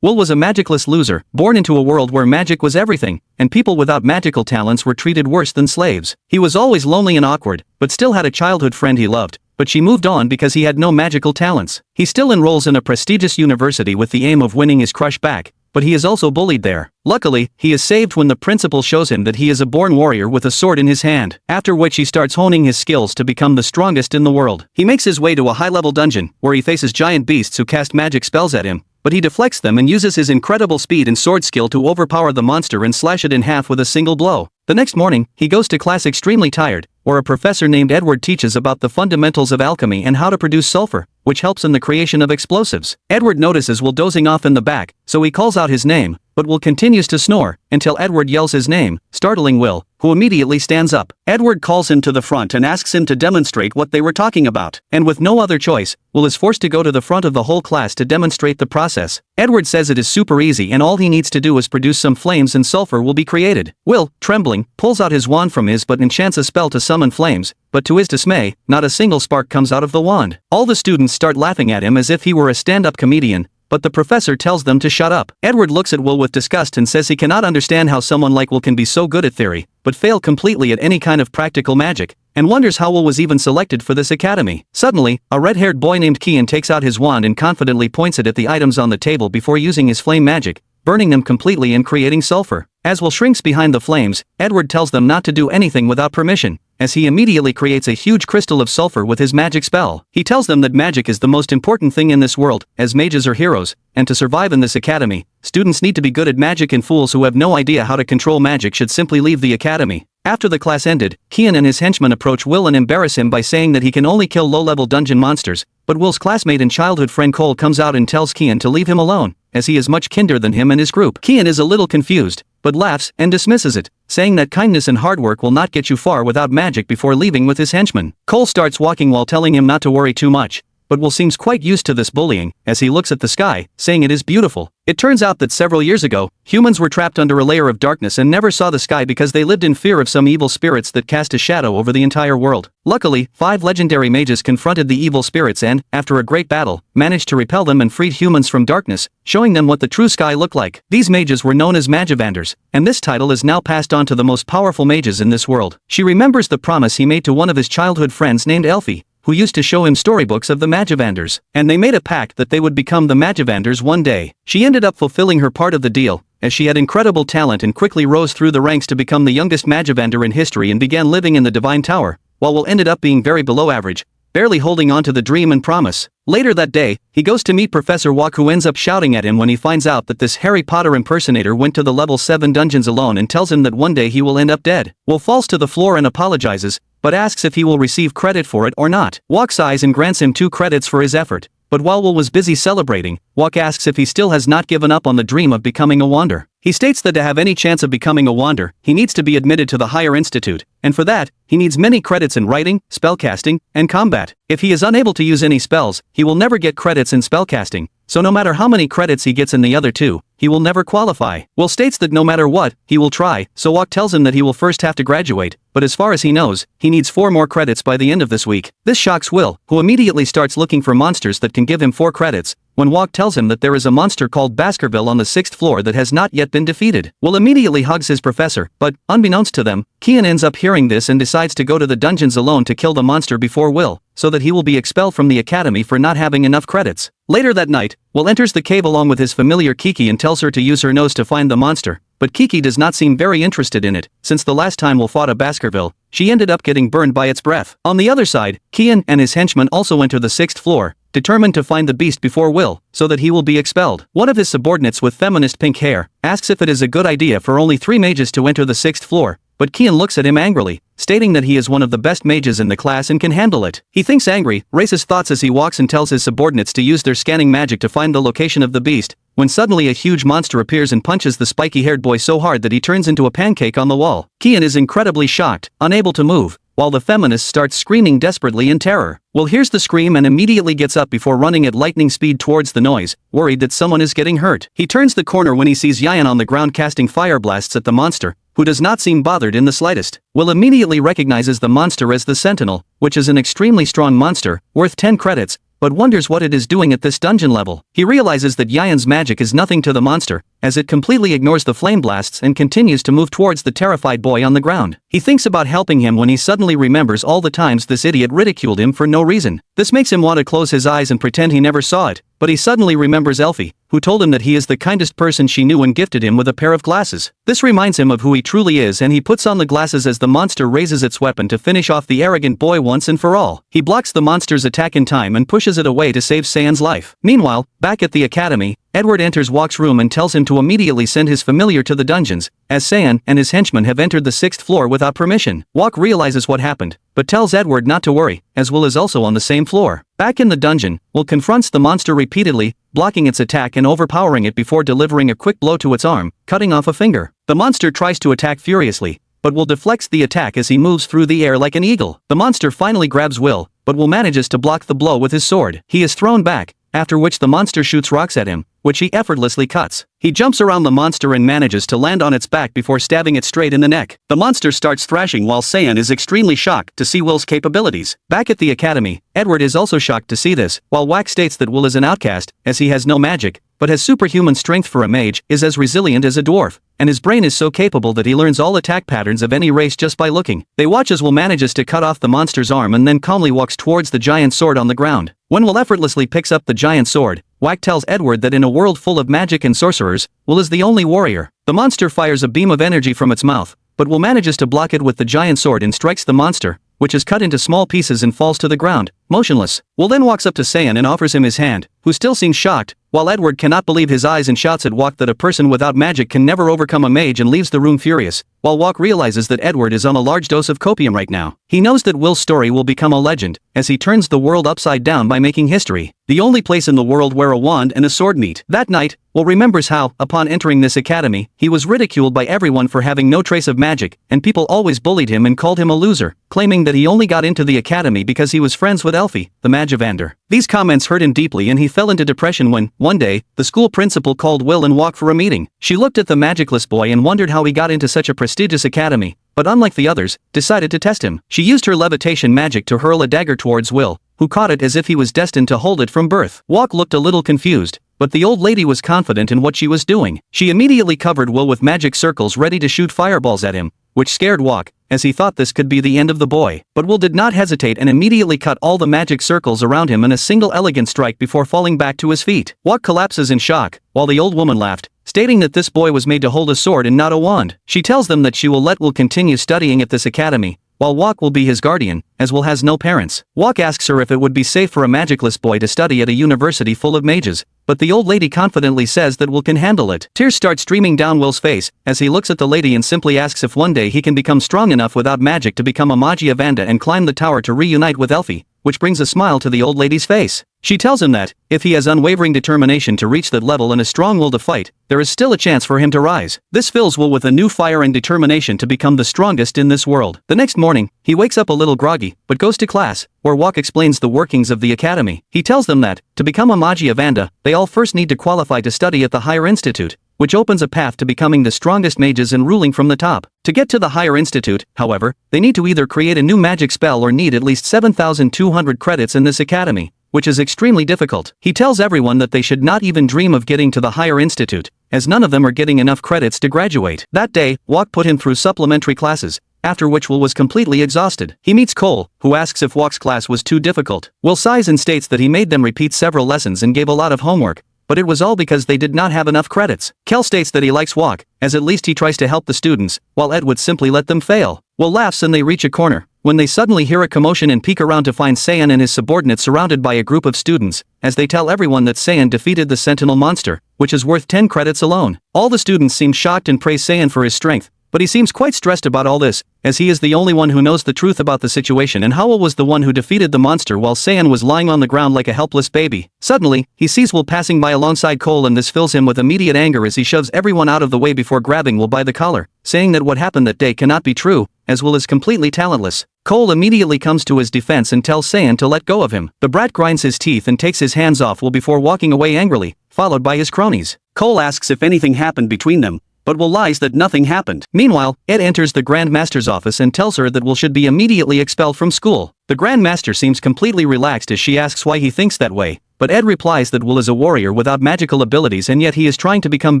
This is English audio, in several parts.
Will was a magicless loser, born into a world where magic was everything, and people without magical talents were treated worse than slaves. He was always lonely and awkward, but still had a childhood friend he loved, but she moved on because he had no magical talents. He still enrolls in a prestigious university with the aim of winning his crush back, but he is also bullied there. Luckily, he is saved when the principal shows him that he is a born warrior with a sword in his hand, after which he starts honing his skills to become the strongest in the world. He makes his way to a high-level dungeon, where he faces giant beasts who cast magic spells at him, but he deflects them and uses his incredible speed and sword skill to overpower the monster and slash it in half with a single blow. The next morning, he goes to class extremely tired, where a professor named Edward teaches about the fundamentals of alchemy and how to produce sulfur, which helps in the creation of explosives. Edward notices Will dozing off in the back, so he calls out his name, but Will continues to snore, until Edward yells his name, startling Will, who immediately stands up. Edward calls him to the front and asks him to demonstrate what they were talking about, and with no other choice, Will is forced to go to the front of the whole class to demonstrate the process. Edward says it is super easy and all he needs to do is produce some flames and sulfur will be created. Will, trembling, pulls out his wand from his butt and enchants a spell to summon flames, but to his dismay, not a single spark comes out of the wand. All the students start laughing at him as if he were a stand-up comedian, but the professor tells them to shut up. Edward looks at Will with disgust and says he cannot understand how someone like Will can be so good at theory, but fail completely at any kind of practical magic, and wonders how Will was even selected for this academy. Suddenly, a red-haired boy named Kian takes out his wand and confidently points it at the items on the table before using his flame magic, burning them completely and creating sulfur. As Will shrinks behind the flames, Edward tells them not to do anything without permission, as he immediately creates a huge crystal of sulfur with his magic spell. He tells them that magic is the most important thing in this world, as mages are heroes, and to survive in this academy, students need to be good at magic and fools who have no idea how to control magic should simply leave the academy. After the class ended, Kian and his henchmen approach Will and embarrass him by saying that he can only kill low-level dungeon monsters, but Will's classmate and childhood friend Cole comes out and tells Kian to leave him alone, as he is much kinder than him and his group. Kian is a little confused, but laughs and dismisses it, saying that kindness and hard work will not get you far without magic before leaving with his henchmen. Cole starts walking while telling him not to worry too much, but Will seems quite used to this bullying, as he looks at the sky, saying it is beautiful. It turns out that several years ago, humans were trapped under a layer of darkness and never saw the sky because they lived in fear of some evil spirits that cast a shadow over the entire world. Luckily, 5 legendary mages confronted the evil spirits and, after a great battle, managed to repel them and freed humans from darkness, showing them what the true sky looked like. These mages were known as Magivanders, and this title is now passed on to the most powerful mages in this world. She remembers the promise he made to one of his childhood friends named Elfie, who used to show him storybooks of the Magivanders, and they made a pact that they would become the Magivanders one day. She ended up fulfilling her part of the deal, as she had incredible talent and quickly rose through the ranks to become the youngest Magivander in history and began living in the Divine Tower, while Will ended up being very below average, barely holding on to the dream and promise. Later that day, he goes to meet Professor Wok, who ends up shouting at him when he finds out that this Harry Potter impersonator went to the level 7 dungeons alone and tells him that one day he will end up dead. Will falls to the floor and apologizes, but asks if he will receive credit for it or not. Wok sighs and grants him 2 credits for his effort, but while Will was busy celebrating, Wok asks if he still has not given up on the dream of becoming a wander. He states that to have any chance of becoming a wander, he needs to be admitted to the higher institute, and for that, he needs many credits in writing, spellcasting, and combat. If he is unable to use any spells, he will never get credits in spellcasting, so no matter how many credits he gets in the other 2, he will never qualify. Will states that no matter what, he will try, so Wok tells him that he will first have to graduate, but as far as he knows, he needs 4 more credits by the end of this week. This shocks Will, who immediately starts looking for monsters that can give him 4 credits, when Wok tells him that there is a monster called Baskerville on the 6th floor that has not yet been defeated. Will immediately hugs his professor, but, unbeknownst to them, Kian ends up hearing this and decides to go to the dungeons alone to kill the monster before Will, so that he will be expelled from the academy for not having enough credits. Later that night, Will enters the cave along with his familiar Kiki and tells her to use her nose to find the monster, but Kiki does not seem very interested in it, since the last time Will fought a Baskerville, she ended up getting burned by its breath. On the other side, Kian and his henchmen also enter the 6th floor, determined to find the beast before Will, so that he will be expelled. One of his subordinates with feminist pink hair asks if it is a good idea for only 3 mages to enter the 6th floor, but Kian looks at him angrily, stating that he is one of the best mages in the class and can handle it. He thinks angry, races thoughts as he walks and tells his subordinates to use their scanning magic to find the location of the beast, when suddenly a huge monster appears and punches the spiky-haired boy so hard that he turns into a pancake on the wall. Kian is incredibly shocked, unable to move, while the feminist starts screaming desperately in terror. Will hears the scream and immediately gets up before running at lightning speed towards the noise, worried that someone is getting hurt. He turns the corner when he sees Yayan on the ground casting fire blasts at the monster, who does not seem bothered in the slightest. Will immediately recognizes the monster as the Sentinel, which is an extremely strong monster, worth 10 credits, but wonders what it is doing at this dungeon level. He realizes that Yayan's magic is nothing to the monster, as it completely ignores the flame blasts and continues to move towards the terrified boy on the ground. He thinks about helping him when he suddenly remembers all the times this idiot ridiculed him for no reason. This makes him want to close his eyes and pretend he never saw it, but he suddenly remembers Elfie, who told him that he is the kindest person she knew and gifted him with a pair of glasses. This reminds him of who he truly is, and he puts on the glasses as the monster raises its weapon to finish off the arrogant boy once and for all. He blocks the monster's attack in time and pushes it away to save Saiyan's life. Meanwhile, back at the academy, Edward enters Walk's room and tells him to immediately send his familiar to the dungeons, as Saiyan and his henchmen have entered the 6th floor without permission. Walk realizes what happened, but tells Edward not to worry, as Will is also on the same floor. Back in the dungeon, Will confronts the monster repeatedly, blocking its attack and overpowering it before delivering a quick blow to its arm, cutting off a finger. The monster tries to attack furiously, but Will deflects the attack as he moves through the air like an eagle. The monster finally grabs Will, but Will manages to block the blow with his sword. He is thrown back, after which the monster shoots rocks at him, which he effortlessly cuts. He jumps around the monster and manages to land on its back before stabbing it straight in the neck. The monster starts thrashing while Saiyan is extremely shocked to see Will's capabilities. Back at the academy, Edward is also shocked to see this, while Wack states that Will is an outcast, as he has no magic, but has superhuman strength for a mage, is as resilient as a dwarf, and his brain is so capable that he learns all attack patterns of any race just by looking. They watch as Will manages to cut off the monster's arm and then calmly walks towards the giant sword on the ground. When Will effortlessly picks up the giant sword, Wack tells Edward that in a world full of magic and sorcerers, Will is the only warrior. The monster fires a beam of energy from its mouth, but Will manages to block it with the giant sword and strikes the monster, which is cut into small pieces and falls to the ground, motionless. Will then walks up to Saiyan and offers him his hand, who still seems shocked, while Edward cannot believe his eyes and shouts at Walk that a person without magic can never overcome a mage and leaves the room furious, while Walk realizes that Edward is on a large dose of copium right now. He knows that Will's story will become a legend, as he turns the world upside down by making history, the only place in the world where a wand and a sword meet. That night, Will remembers how, upon entering this academy, he was ridiculed by everyone for having no trace of magic, and people always bullied him and called him a loser, claiming that he only got into the academy because he was friends with Elfie, the Magavander. These comments hurt him deeply and he fell into depression when, one day, the school principal called Will and Walk for a meeting. She looked at the magicless boy and wondered how he got into such a prestigious academy, but unlike the others, decided to test him. She used her levitation magic to hurl a dagger towards Will, who caught it as if he was destined to hold it from birth. Walk looked a little confused, but the old lady was confident in what she was doing. She immediately covered Will with magic circles ready to shoot fireballs at him, which scared Walk, as he thought this could be the end of the boy. But Will did not hesitate and immediately cut all the magic circles around him in a single elegant strike before falling back to his feet. Walk collapses in shock, while the old woman laughed, stating that this boy was made to hold a sword and not a wand. She tells them that she will let Will continue studying at this academy, while Walk will be his guardian, as Will has no parents. Walk asks her if it would be safe for a magicless boy to study at a university full of mages, but the old lady confidently says that Will can handle it. Tears start streaming down Will's face, as he looks at the lady and simply asks if one day he can become strong enough without magic to become a Magavanda and climb the tower to reunite with Elfie, which brings a smile to the old lady's face. She tells him that, if he has unwavering determination to reach that level and a strong will to fight, there is still a chance for him to rise. This fills Will with a new fire and determination to become the strongest in this world. The next morning, he wakes up a little groggy, but goes to class, where Walk explains the workings of the academy. He tells them that, to become a Magavanda, they all first need to qualify to study at the higher institute, which opens a path to becoming the strongest mages and ruling from the top. To get to the higher institute, however, they need to either create a new magic spell or need at least 7,200 credits in this academy, which is extremely difficult. He tells everyone that they should not even dream of getting to the higher institute, as none of them are getting enough credits to graduate. That day, Walk put him through supplementary classes, after which Will was completely exhausted. He meets Cole, who asks if Walk's class was too difficult. Will sighs and states that he made them repeat several lessons and gave a lot of homework, but it was all because they did not have enough credits. Kel states that he likes Walk, as at least he tries to help the students, while Ed would simply let them fail. Will laughs and they reach a corner, when they suddenly hear a commotion and peek around to find Saiyan and his subordinates surrounded by a group of students, as they tell everyone that Saiyan defeated the Sentinel monster, which is worth 10 credits alone. All the students seem shocked and praise Saiyan for his strength, but he seems quite stressed about all this, as he is the only one who knows the truth about the situation and how Will was the one who defeated the monster while Saiyan was lying on the ground like a helpless baby. Suddenly, he sees Will passing by alongside Cole and this fills him with immediate anger as he shoves everyone out of the way before grabbing Will by the collar, saying that what happened that day cannot be true, as Will is completely talentless. Cole immediately comes to his defense and tells Saiyan to let go of him. The brat grinds his teeth and takes his hands off Will before walking away angrily, followed by his cronies. Cole asks if anything happened between them, but Will lies that nothing happened. Meanwhile, Ed enters the Grand Master's office and tells her that Will should be immediately expelled from school. The Grand Master seems completely relaxed as she asks why he thinks that way, but Ed replies that Will is a warrior without magical abilities and yet he is trying to become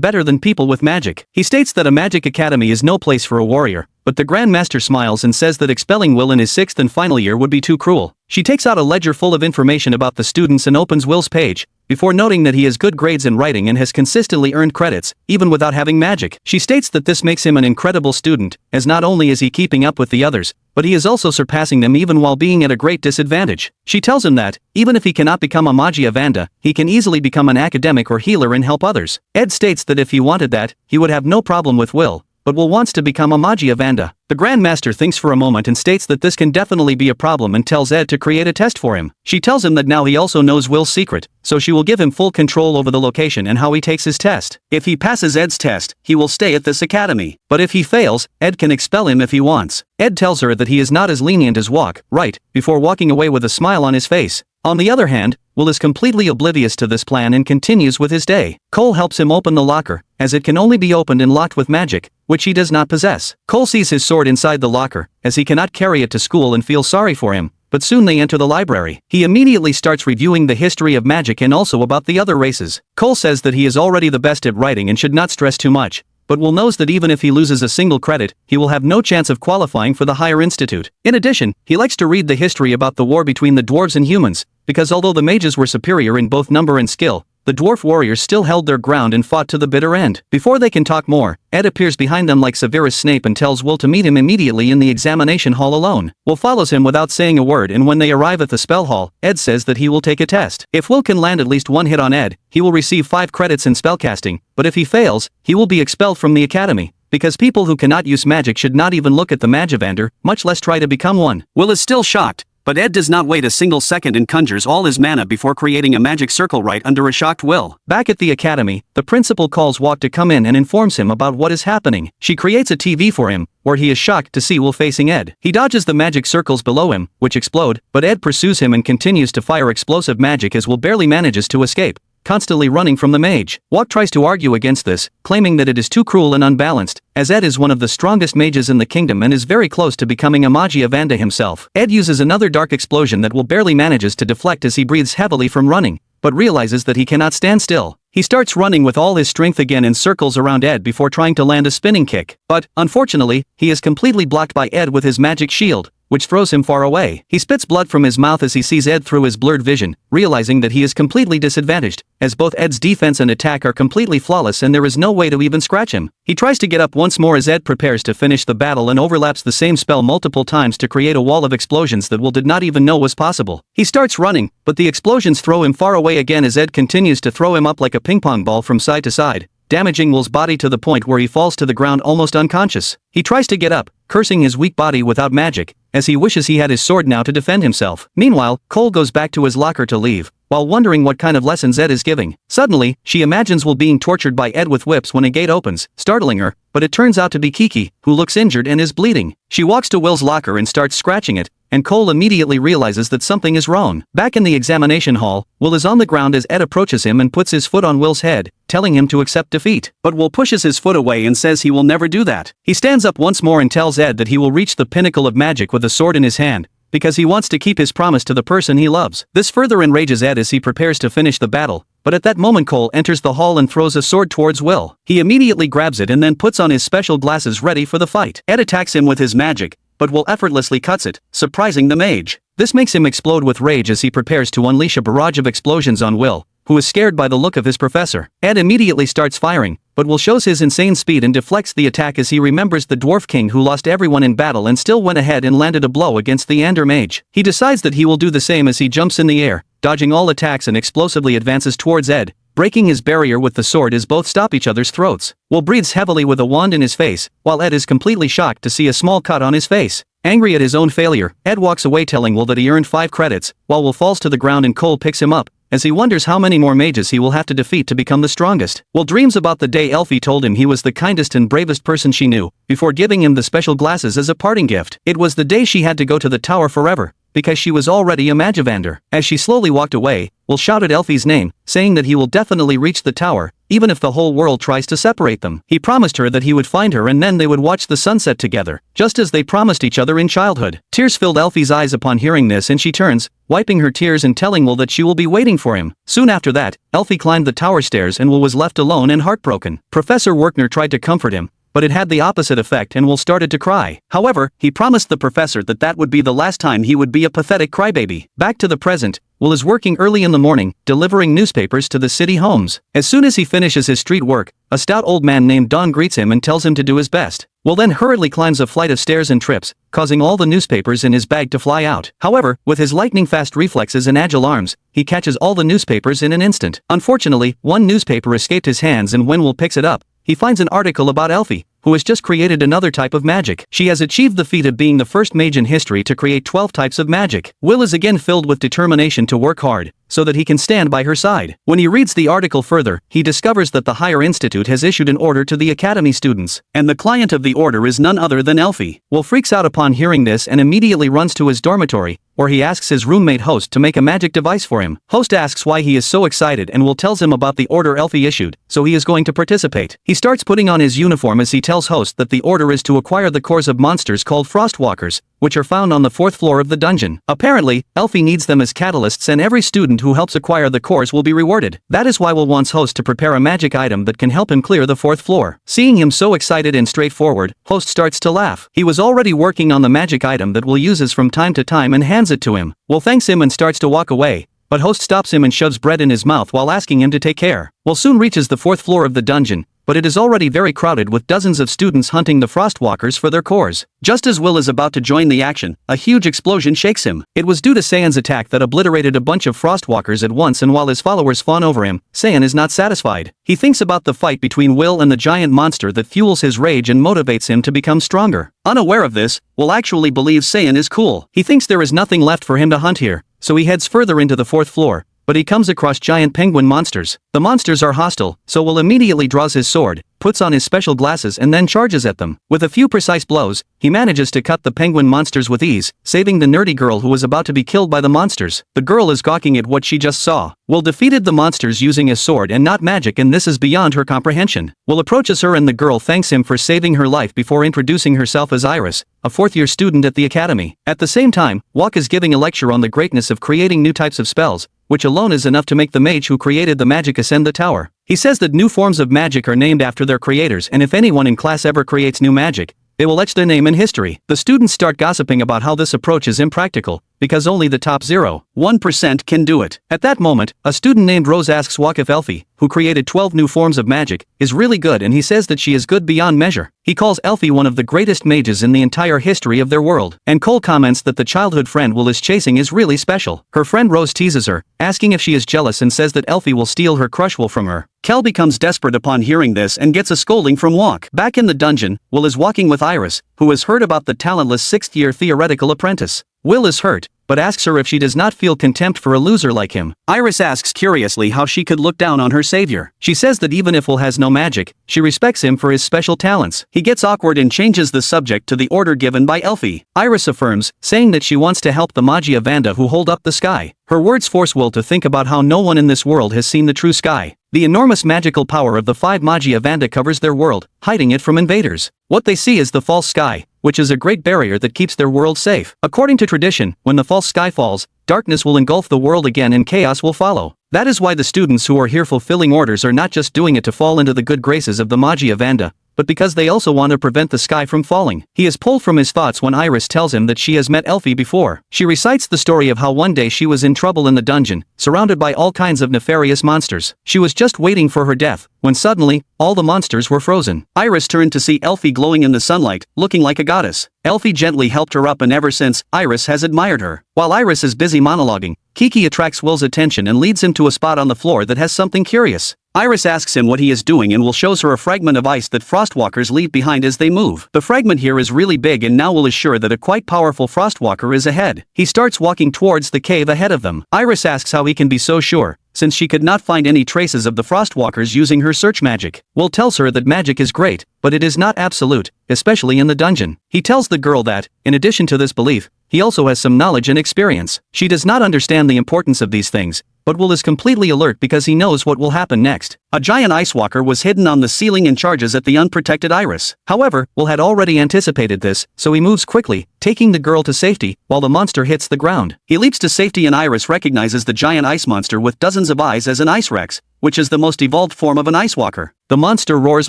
better than people with magic. He states that a magic academy is no place for a warrior, but the Grand Master smiles and says that expelling Will in his 6th and final year would be too cruel. She takes out a ledger full of information about the students and opens Will's page, before noting that he has good grades in writing and has consistently earned credits, even without having magic. She states that this makes him an incredible student, as not only is he keeping up with the others, but he is also surpassing them even while being at a great disadvantage. She tells him that, even if he cannot become a Magia Vanda, he can easily become an academic or healer and help others. Ed states that if he wanted that, he would have no problem with Will, but Will wants to become a Magia Vanda. The Grand Master thinks for a moment and states that this can definitely be a problem and tells Ed to create a test for him. She tells him that now he also knows Will's secret, so she will give him full control over the location and how he takes his test. If he passes Ed's test, he will stay at this academy, but if he fails, Ed can expel him if he wants. Ed tells her that he is not as lenient as Walk, right, before walking away with a smile on his face. On the other hand, Will is completely oblivious to this plan and continues with his day. Cole helps him open the locker, as it can only be opened and locked with magic, which he does not possess. Cole sees his sword inside the locker, as he cannot carry it to school and feels sorry for him, but soon they enter the library. He immediately starts reviewing the history of magic and also about the other races. Cole says that he is already the best at writing and should not stress too much, but Will knows that even if he loses a single credit, he will have no chance of qualifying for the higher institute. In addition, he likes to read the history about the war between the dwarves and humans, because although the mages were superior in both number and skill, the dwarf warriors still held their ground and fought to the bitter end. Before they can talk more, Ed appears behind them like Severus Snape and tells Will to meet him immediately in the examination hall alone. Will follows him without saying a word, and when they arrive at the spell hall, Ed says that he will take a test. If Will can land at least one hit on Ed, he will receive 5 credits in spellcasting, but if he fails, he will be expelled from the academy, because people who cannot use magic should not even look at the Magivander, much less try to become one. Will is still shocked, but Ed does not wait a single second and conjures all his mana before creating a magic circle right under a shocked Will. Back at the academy, the principal calls Walk to come in and informs him about what is happening. She creates a TV for him, where he is shocked to see Will facing Ed. He dodges the magic circles below him, which explode, but Ed pursues him and continues to fire explosive magic as Will barely manages to escape, constantly running from the mage. Walk tries to argue against this, claiming that it is too cruel and unbalanced, as Ed is one of the strongest mages in the kingdom and is very close to becoming a Magia Vanda himself. Ed uses another dark explosion that Will barely manages to deflect as he breathes heavily from running, but realizes that he cannot stand still. He starts running with all his strength again in circles around Ed before trying to land a spinning kick, but, unfortunately, he is completely blocked by Ed with his magic shield, which throws him far away. He spits blood from his mouth as he sees Ed through his blurred vision, realizing that he is completely disadvantaged, as both Ed's defense and attack are completely flawless and there is no way to even scratch him. He tries to get up once more as Ed prepares to finish the battle and overlaps the same spell multiple times to create a wall of explosions that Will did not even know was possible. He starts running, but the explosions throw him far away again as Ed continues to throw him up like a ping pong ball from side to side, damaging Will's body to the point where he falls to the ground almost unconscious. He tries to get up, cursing his weak body without magic, as he wishes he had his sword now to defend himself. Meanwhile, Cole goes back to his locker to leave, while wondering what kind of lessons Ed is giving. Suddenly, she imagines Will being tortured by Ed with whips when a gate opens, startling her, but it turns out to be Kiki, who looks injured and is bleeding. She walks to Will's locker and starts scratching it, and Cole immediately realizes that something is wrong. Back in the examination hall, Will is on the ground as Ed approaches him and puts his foot on Will's head, telling him to accept defeat. But Will pushes his foot away and says he will never do that. He stands up once more and tells Ed that he will reach the pinnacle of magic with a sword in his hand, because he wants to keep his promise to the person he loves. This further enrages Ed as he prepares to finish the battle, but at that moment Cole enters the hall and throws a sword towards Will. He immediately grabs it and then puts on his special glasses ready for the fight. Ed attacks him with his magic, but Will effortlessly cuts it, surprising the mage. This makes him explode with rage as he prepares to unleash a barrage of explosions on Will, who is scared by the look of his professor. Ed immediately starts firing, but Will shows his insane speed and deflects the attack as he remembers the Dwarf King who lost everyone in battle and still went ahead and landed a blow against the Ander Mage. He decides that he will do the same as he jumps in the air, dodging all attacks and explosively advances towards Ed, breaking his barrier with the sword as both stop each other's throats. Will breathes heavily with a wand in his face, while Ed is completely shocked to see a small cut on his face. Angry at his own failure, Ed walks away telling Will that he earned 5 credits, while Will falls to the ground and Cole picks him up, as he wonders how many more mages he will have to defeat to become the strongest. Will dreams about the day Elfie told him he was the kindest and bravest person she knew, before giving him the special glasses as a parting gift. It was the day she had to go to the tower forever, because she was already a Magivander. As she slowly walked away, Will shouted Elfie's name, saying that he will definitely reach the tower, even if the whole world tries to separate them. He promised her that he would find her and then they would watch the sunset together, just as they promised each other in childhood. Tears filled Elfie's eyes upon hearing this and she turns, wiping her tears and telling Will that she will be waiting for him. Soon after that, Elfie climbed the tower stairs and Will was left alone and heartbroken. Professor Werkner tried to comfort him, but it had the opposite effect and Will started to cry. However, he promised the professor that that would be the last time he would be a pathetic crybaby. Back to the present, Will is working early in the morning, delivering newspapers to the city homes. As soon as he finishes his street work, a stout old man named Don greets him and tells him to do his best. Will then hurriedly climbs a flight of stairs and trips, causing all the newspapers in his bag to fly out. However, with his lightning-fast reflexes and agile arms, he catches all the newspapers in an instant. Unfortunately, one newspaper escaped his hands and when Will picks it up, he finds an article about Elfie, who has just created another type of magic. She has achieved the feat of being the first mage in history to create 12 types of magic. Will is again filled with determination to work hard, so that he can stand by her side. When he reads the article further, he discovers that the Higher Institute has issued an order to the Academy students, and the client of the order is none other than Elfie. Will freaks out upon hearing this and immediately runs to his dormitory, where he asks his roommate Host to make a magic device for him. Host asks why he is so excited and Will tells him about the order Elfie issued, so he is going to participate. He starts putting on his uniform as he tells Host that the order is to acquire the cores of monsters called Frostwalkers, which are found on the 4th floor of the dungeon. Apparently, Elfie needs them as catalysts and every student who helps acquire the cores will be rewarded. That is why Will wants Host to prepare a magic item that can help him clear the 4th floor. Seeing him so excited and straightforward, Host starts to laugh. He was already working on the magic item that Will uses from time to time and hands it to him. Will thanks him and starts to walk away, but Host stops him and shoves bread in his mouth while asking him to take care. Will soon reaches the 4th floor of the dungeon, but it is already very crowded with dozens of students hunting the Frostwalkers for their cores. Just as Will is about to join the action, a huge explosion shakes him. It was due to Saiyan's attack that obliterated a bunch of Frostwalkers at once, and while his followers fawn over him, Saiyan is not satisfied. He thinks about the fight between Will and the giant monster that fuels his rage and motivates him to become stronger. Unaware of this, Will actually believes Saiyan is cool. He thinks there is nothing left for him to hunt here, so he heads further into the 4th floor, but he comes across giant penguin monsters. The monsters are hostile, so Will immediately draws his sword, puts on his special glasses and then charges at them. With a few precise blows, he manages to cut the penguin monsters with ease, saving the nerdy girl who was about to be killed by the monsters. The girl is gawking at what she just saw. Will defeated the monsters using a sword and not magic, and this is beyond her comprehension. Will approaches her and the girl thanks him for saving her life before introducing herself as Iris, a 4th-year student at the academy. At the same time, Walk is giving a lecture on the greatness of creating new types of spells, which alone is enough to make the mage who created the magic ascend the tower. He says that new forms of magic are named after their creators, and if anyone in class ever creates new magic, they will etch their name in history. The students start gossiping about how this approach is impractical, because only the top 0.1% can do it. At that moment, a student named Rose asks Walk if Elfie, who created 12 new forms of magic, is really good, and he says that she is good beyond measure. He calls Elfie one of the greatest mages in the entire history of their world, and Cole comments that the childhood friend Will is chasing is really special. Her friend Rose teases her, asking if she is jealous, and says that Elfie will steal her crush Will from her. Kel becomes desperate upon hearing this and gets a scolding from Walk. Back in the dungeon, Will is walking with Iris, who has heard about the talentless 6th-year theoretical apprentice. Will is hurt, but asks her if she does not feel contempt for a loser like him. Iris asks curiously how she could look down on her savior. She says that even if Will has no magic, she respects him for his special talents. He gets awkward and changes the subject to the order given by Elfie. Iris affirms, saying that she wants to help the Magia Vanda who hold up the sky. Her words force Will to think about how no one in this world has seen the true sky. The enormous magical power of the 5 Magia Vanda covers their world, hiding it from invaders. What they see is the false sky, which is a great barrier that keeps their world safe. According to tradition, when the false sky falls, darkness will engulf the world again and chaos will follow. That is why the students who are here fulfilling orders are not just doing it to fall into the good graces of the Magia Vanda, but because they also want to prevent the sky from falling. He is pulled from his thoughts when Iris tells him that she has met Elfie before. She recites the story of how one day she was in trouble in the dungeon, surrounded by all kinds of nefarious monsters. She was just waiting for her death, when suddenly, all the monsters were frozen. Iris turned to see Elfie glowing in the sunlight, looking like a goddess. Elfie gently helped her up, and ever since, Iris has admired her. While Iris is busy monologuing, Kiki attracts Will's attention and leads him to a spot on the floor that has something curious. Iris asks him what he is doing, and Will shows her a fragment of ice that Frostwalkers leave behind as they move. The fragment here is really big, and now Will is sure that a quite powerful Frostwalker is ahead. He starts walking towards the cave ahead of them. Iris asks how he can be so sure, since she could not find any traces of the Frostwalkers using her search magic. Will tells her that magic is great, but it is not absolute, especially in the dungeon. He tells the girl that, in addition to this belief, he also has some knowledge and experience. She does not understand the importance of these things, but Will is completely alert because he knows what will happen next. A giant ice walker was hidden on the ceiling and charges at the unprotected Iris. However, Will had already anticipated this, so he moves quickly, taking the girl to safety, while the monster hits the ground. He leaps to safety and Iris recognizes the giant ice monster with dozens of eyes as an ice rex, which is the most evolved form of an ice walker. The monster roars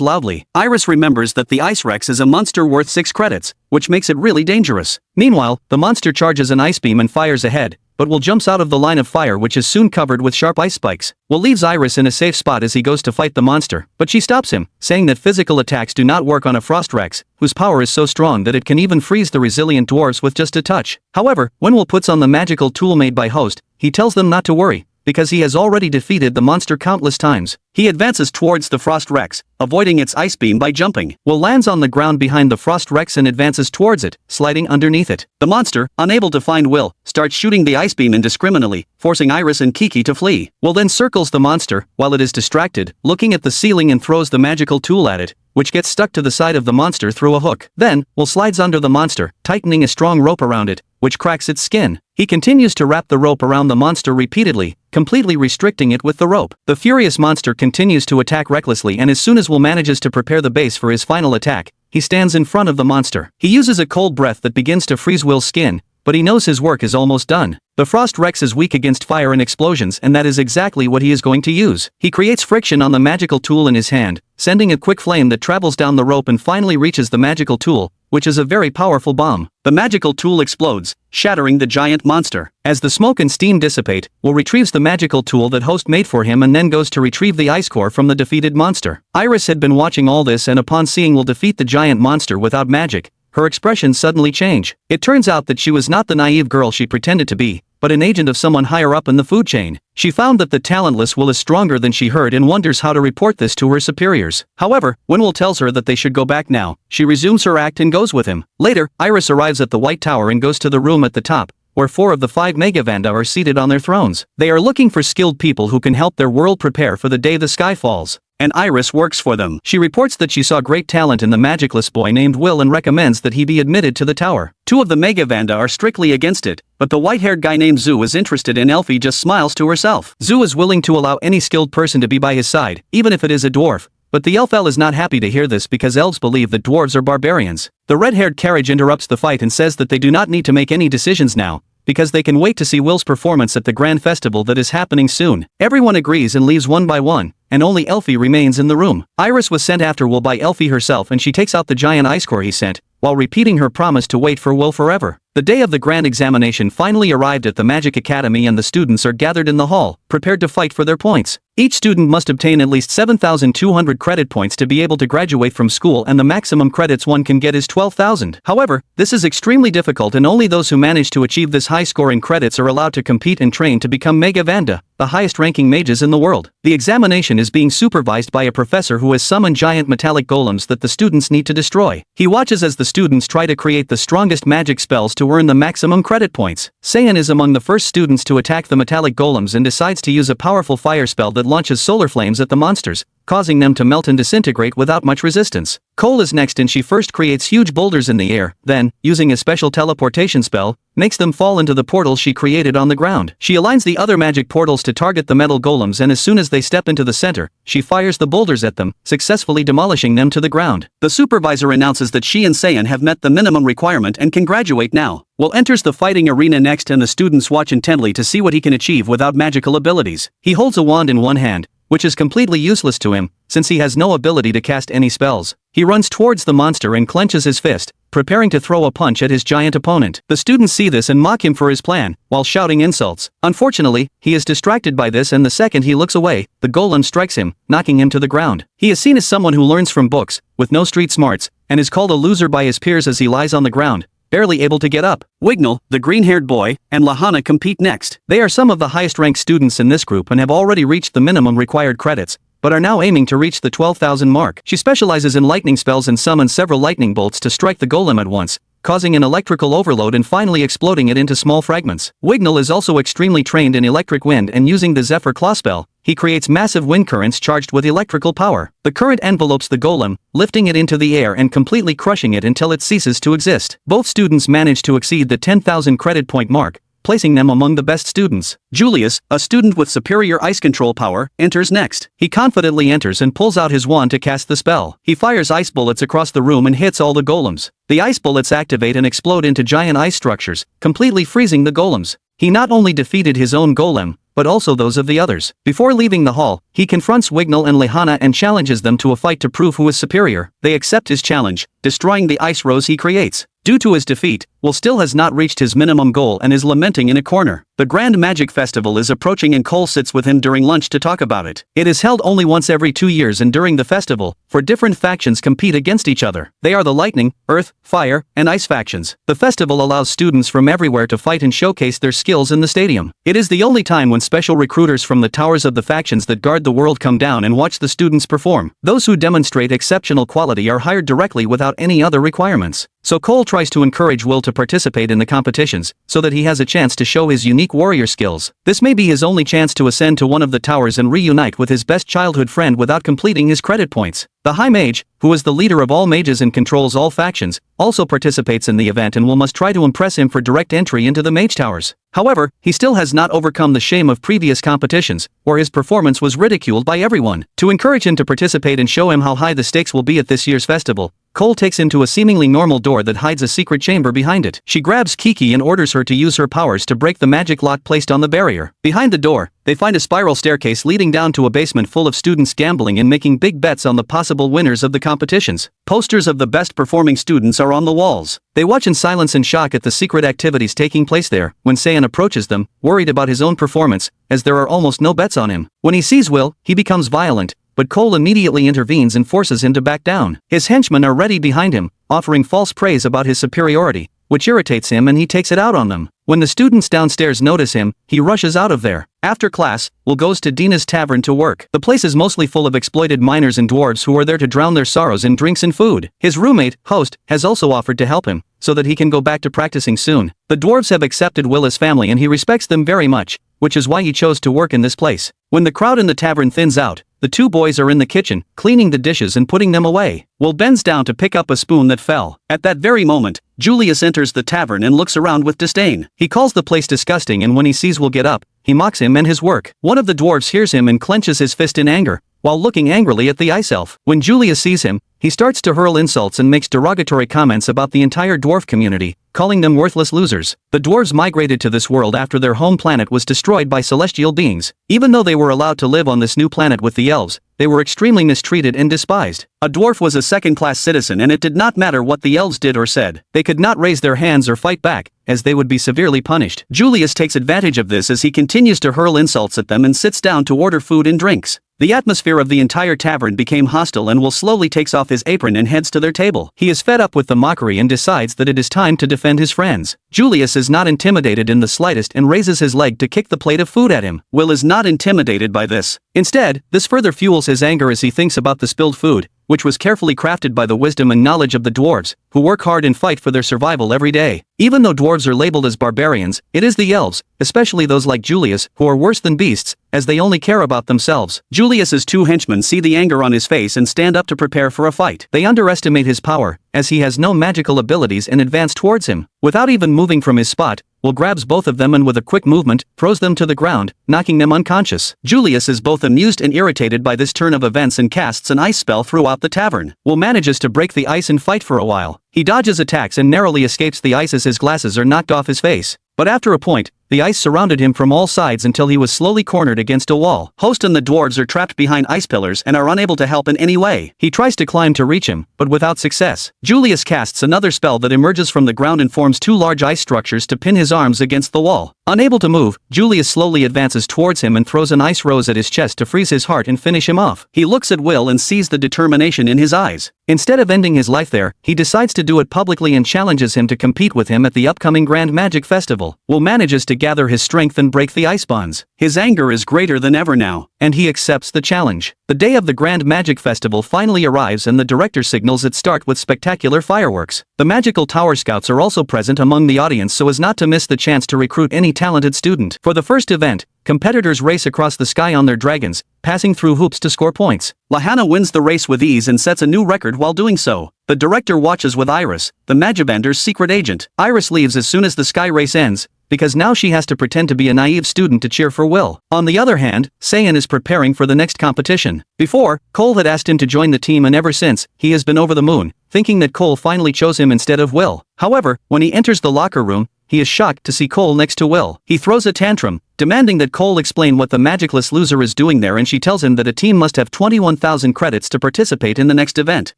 loudly. Iris remembers that the ice rex is a monster worth 6 credits, which makes it really dangerous. Meanwhile, the monster charges an ice beam and fires ahead, but Will jumps out of the line of fire which is soon covered with sharp ice spikes. Will leaves Iris in a safe spot as he goes to fight the monster, but she stops him, saying that physical attacks do not work on a frost rex, whose power is so strong that it can even freeze the resilient dwarves with just a touch. However, when Will puts on the magical tool made by Host, he tells them not to worry, because he has already defeated the monster countless times. He advances towards the Frost Rex, avoiding its ice beam by jumping. Will lands on the ground behind the Frost Rex and advances towards it, sliding underneath it. The monster, unable to find Will, starts shooting the ice beam indiscriminately, forcing Iris and Kiki to flee. Will then circles the monster, while it is distracted, looking at the ceiling and throws the magical tool at it, which gets stuck to the side of the monster through a hook. Then, Will slides under the monster, tightening a strong rope around it, which cracks its skin. He continues to wrap the rope around the monster repeatedly, completely restricting it with the rope. The furious monster continues to attack recklessly, and as soon as Will manages to prepare the base for his final attack, he stands in front of the monster. He uses a cold breath that begins to freeze Will's skin, but he knows his work is almost done. The Frost Rex is weak against fire and explosions, and that is exactly what he is going to use. He creates friction on the magical tool in his hand, sending a quick flame that travels down the rope and finally reaches the magical tool, which is a very powerful bomb. The magical tool explodes, shattering the giant monster. As the smoke and steam dissipate, Will retrieves the magical tool that Host made for him and then goes to retrieve the ice core from the defeated monster. Iris had been watching all this, and upon seeing Will defeat the giant monster without magic, her expression suddenly changed. It turns out that she was not the naive girl she pretended to be, but an agent of someone higher up in the food chain. She found that the talentless Will is stronger than she heard and wonders how to report this to her superiors. However, when Will tells her that they should go back now, she resumes her act and goes with him. Later, Iris arrives at the White Tower and goes to the room at the top, where 4 of the 5 Megavanda are seated on their thrones. They are looking for skilled people who can help their world prepare for the day the sky falls. And Iris works for them. She reports that she saw great talent in the magicless boy named Will and recommends that he be admitted to the tower. 2 of the Megavanda are strictly against it, but the white-haired guy named Zoo is interested, and Elfie just smiles to herself. Zoo is willing to allow any skilled person to be by his side, even if it is a dwarf. But the elf is not happy to hear this because elves believe that dwarves are barbarians. The red-haired carriage interrupts the fight and says that they do not need to make any decisions now, because they can wait to see Will's performance at the grand festival that is happening soon. Everyone agrees and leaves one by one, and only Elfie remains in the room. Iris was sent after Will by Elfie herself, and she takes out the giant ice core he sent, while repeating her promise to wait for Will forever. The day of the grand examination finally arrived at the Magic Academy, and the students are gathered in the hall, prepared to fight for their points. Each student must obtain at least 7,200 credit points to be able to graduate from school, and the maximum credits one can get is 12,000. However, this is extremely difficult, and only those who manage to achieve this high score in credits are allowed to compete and train to become Megavanda, the highest ranking mages in the world. The examination is being supervised by a professor who has summoned giant metallic golems that the students need to destroy. He watches as the students try to create the strongest magic spells to earn the maximum credit points. Saiyan is among the first students to attack the metallic golems and decides to use a powerful fire spell that launches solar flames at the monsters, causing them to melt and disintegrate without much resistance. Cole is next, and she first creates huge boulders in the air, then, using a special teleportation spell, makes them fall into the portals she created on the ground. She aligns the other magic portals to target the metal golems, and as soon as they step into the center, she fires the boulders at them, successfully demolishing them to the ground. The supervisor announces that she and Saiyan have met the minimum requirement and can graduate now. Will enters the fighting arena next, and the students watch intently to see what he can achieve without magical abilities. He holds a wand in one hand, which is completely useless to him, since he has no ability to cast any spells. He runs towards the monster and clenches his fist, preparing to throw a punch at his giant opponent. The students see this and mock him for his plan, while shouting insults. Unfortunately, he is distracted by this, and the second he looks away, the golem strikes him, knocking him to the ground. He is seen as someone who learns from books, with no street smarts, and is called a loser by his peers as he lies on the ground, barely able to get up. Wignall, the green-haired boy, and Lahana compete next. They are some of the highest-ranked students in this group and have already reached the minimum required credits, but are now aiming to reach the 12,000 mark. She specializes in lightning spells and summons several lightning bolts to strike the golem at once, causing an electrical overload and finally exploding it into small fragments. Wignall is also extremely trained in electric wind and using the Zephyr Claw spell, he creates massive wind currents charged with electrical power. The current envelopes the golem, lifting it into the air and completely crushing it until it ceases to exist. Both students manage to exceed the 10,000 credit point mark, placing them among the best students. Julius, a student with superior ice control power, enters next. He confidently enters and pulls out his wand to cast the spell. He fires ice bullets across the room and hits all the golems. The ice bullets activate and explode into giant ice structures, completely freezing the golems. He not only defeated his own golem, but also those of the others. Before leaving the hall, he confronts Wignall and Lehana and challenges them to a fight to prove who is superior. They accept his challenge, destroying the ice rose he creates. Due to his defeat, Will still has not reached his minimum goal and is lamenting in a corner. The Grand Magic Festival is approaching and Cole sits with him during lunch to talk about it. It is held only once every 2 years, and during the festival, different factions compete against each other. They are the Lightning, Earth, Fire, and Ice factions. The festival allows students from everywhere to fight and showcase their skills in the stadium. It is the only time when special recruiters from the towers of the factions that guard the world come down and watch the students perform. Those who demonstrate exceptional quality are hired directly without any other requirements. So Cole tries to encourage Will to participate in the competitions, so that he has a chance to show his unique warrior skills. This may be his only chance to ascend to one of the towers and reunite with his best childhood friend without completing his credit points. The High Mage, who is the leader of all mages and controls all factions, also participates in the event, and Will must try to impress him for direct entry into the Mage Towers. However, he still has not overcome the shame of previous competitions, where his performance was ridiculed by everyone. To encourage him to participate and show him how high the stakes will be at this year's festival, Cole takes him to a seemingly normal door that hides a secret chamber behind it. She grabs Kiki and orders her to use her powers to break the magic lock placed on the barrier. Behind the door, they find a spiral staircase leading down to a basement full of students gambling and making big bets on the possible winners of the competitions. Posters of the best performing students are on the walls. They watch in silence and shock at the secret activities taking place there, when Saiyan approaches them, worried about his own performance, as there are almost no bets on him. When he sees Will, he becomes violent, but Cole immediately intervenes and forces him to back down. His henchmen are ready behind him, offering false praise about his superiority, which irritates him and he takes it out on them. When the students downstairs notice him, he rushes out of there. After class, Will goes to Dina's tavern to work. The place is mostly full of exploited miners and dwarves who are there to drown their sorrows in drinks and food. His roommate, Host, has also offered to help him, so that he can go back to practicing soon. The dwarves have accepted Will as family and he respects them very much, which is why he chose to work in this place. When the crowd in the tavern thins out, the two boys are in the kitchen, cleaning the dishes and putting them away. Will bends down to pick up a spoon that fell. At that very moment, Julius enters the tavern and looks around with disdain. He calls the place disgusting, and when he sees Will get up, he mocks him and his work. One of the dwarves hears him and clenches his fist in anger, while looking angrily at the ice elf. When Julius sees him, he starts to hurl insults and makes derogatory comments about the entire dwarf community, calling them worthless losers. The dwarves migrated to this world after their home planet was destroyed by celestial beings. Even though they were allowed to live on this new planet with the elves, they were extremely mistreated and despised. A dwarf was a second-class citizen, and it did not matter what the elves did or said. They could not raise their hands or fight back, as they would be severely punished. Julius takes advantage of this as he continues to hurl insults at them and sits down to order food and drinks. The atmosphere of the entire tavern became hostile, and Will slowly takes off his apron and heads to their table. He is fed up with the mockery and decides that it is time to defend his friends. Julius is not intimidated in the slightest and raises his leg to kick the plate of food at him. Will is not intimidated by this. Instead, this further fuels his anger as he thinks about the spilled food, which was carefully crafted by the wisdom and knowledge of the dwarves, who work hard and fight for their survival every day. Even though dwarves are labeled as barbarians, it is the elves, especially those like Julius, who are worse than beasts, as they only care about themselves. Julius's two henchmen see the anger on his face and stand up to prepare for a fight. They underestimate his power, as he has no magical abilities, and advance towards him. Without even moving from his spot, Will grabs both of them and with a quick movement, throws them to the ground, knocking them unconscious. Julius is both amused and irritated by this turn of events and casts an ice spell throughout the tavern. Will manages to break the ice and fight for a while. He dodges attacks and narrowly escapes the ice as his glasses are knocked off his face. But after a point, the ice surrounded him from all sides until he was slowly cornered against a wall. Host and the dwarves are trapped behind ice pillars and are unable to help in any way. He tries to climb to reach him, but without success. Julius casts another spell that emerges from the ground and forms two large ice structures to pin his arms against the wall. Unable to move, Julius slowly advances towards him and throws an ice rose at his chest to freeze his heart and finish him off. He looks at Will and sees the determination in his eyes. Instead of ending his life there, he decides to do it publicly and challenges him to compete with him at the upcoming Grand Magic Festival. Will manages to gather his strength and break the ice bonds. His anger is greater than ever now, and he accepts the challenge. The day of the Grand Magic Festival finally arrives, and the director signals its start with spectacular fireworks. The magical Tower Scouts are also present among the audience so as not to miss the chance to recruit any talented student. For the first event, competitors race across the sky on their dragons, passing through hoops to score points. Lahanna wins the race with ease and sets a new record while doing so. The director watches with Iris, the Magibander's secret agent. Iris leaves as soon as the sky race ends, because now she has to pretend to be a naive student to cheer for Will. On the other hand, Saiyan is preparing for the next competition. Before, Cole had asked him to join the team, and ever since, he has been over the moon, thinking that Cole finally chose him instead of Will. However, when he enters the locker room, he is shocked to see Cole next to Will. He throws a tantrum, demanding that Cole explain what the magicless loser is doing there, and she tells him that a team must have 21,000 credits to participate in the next event,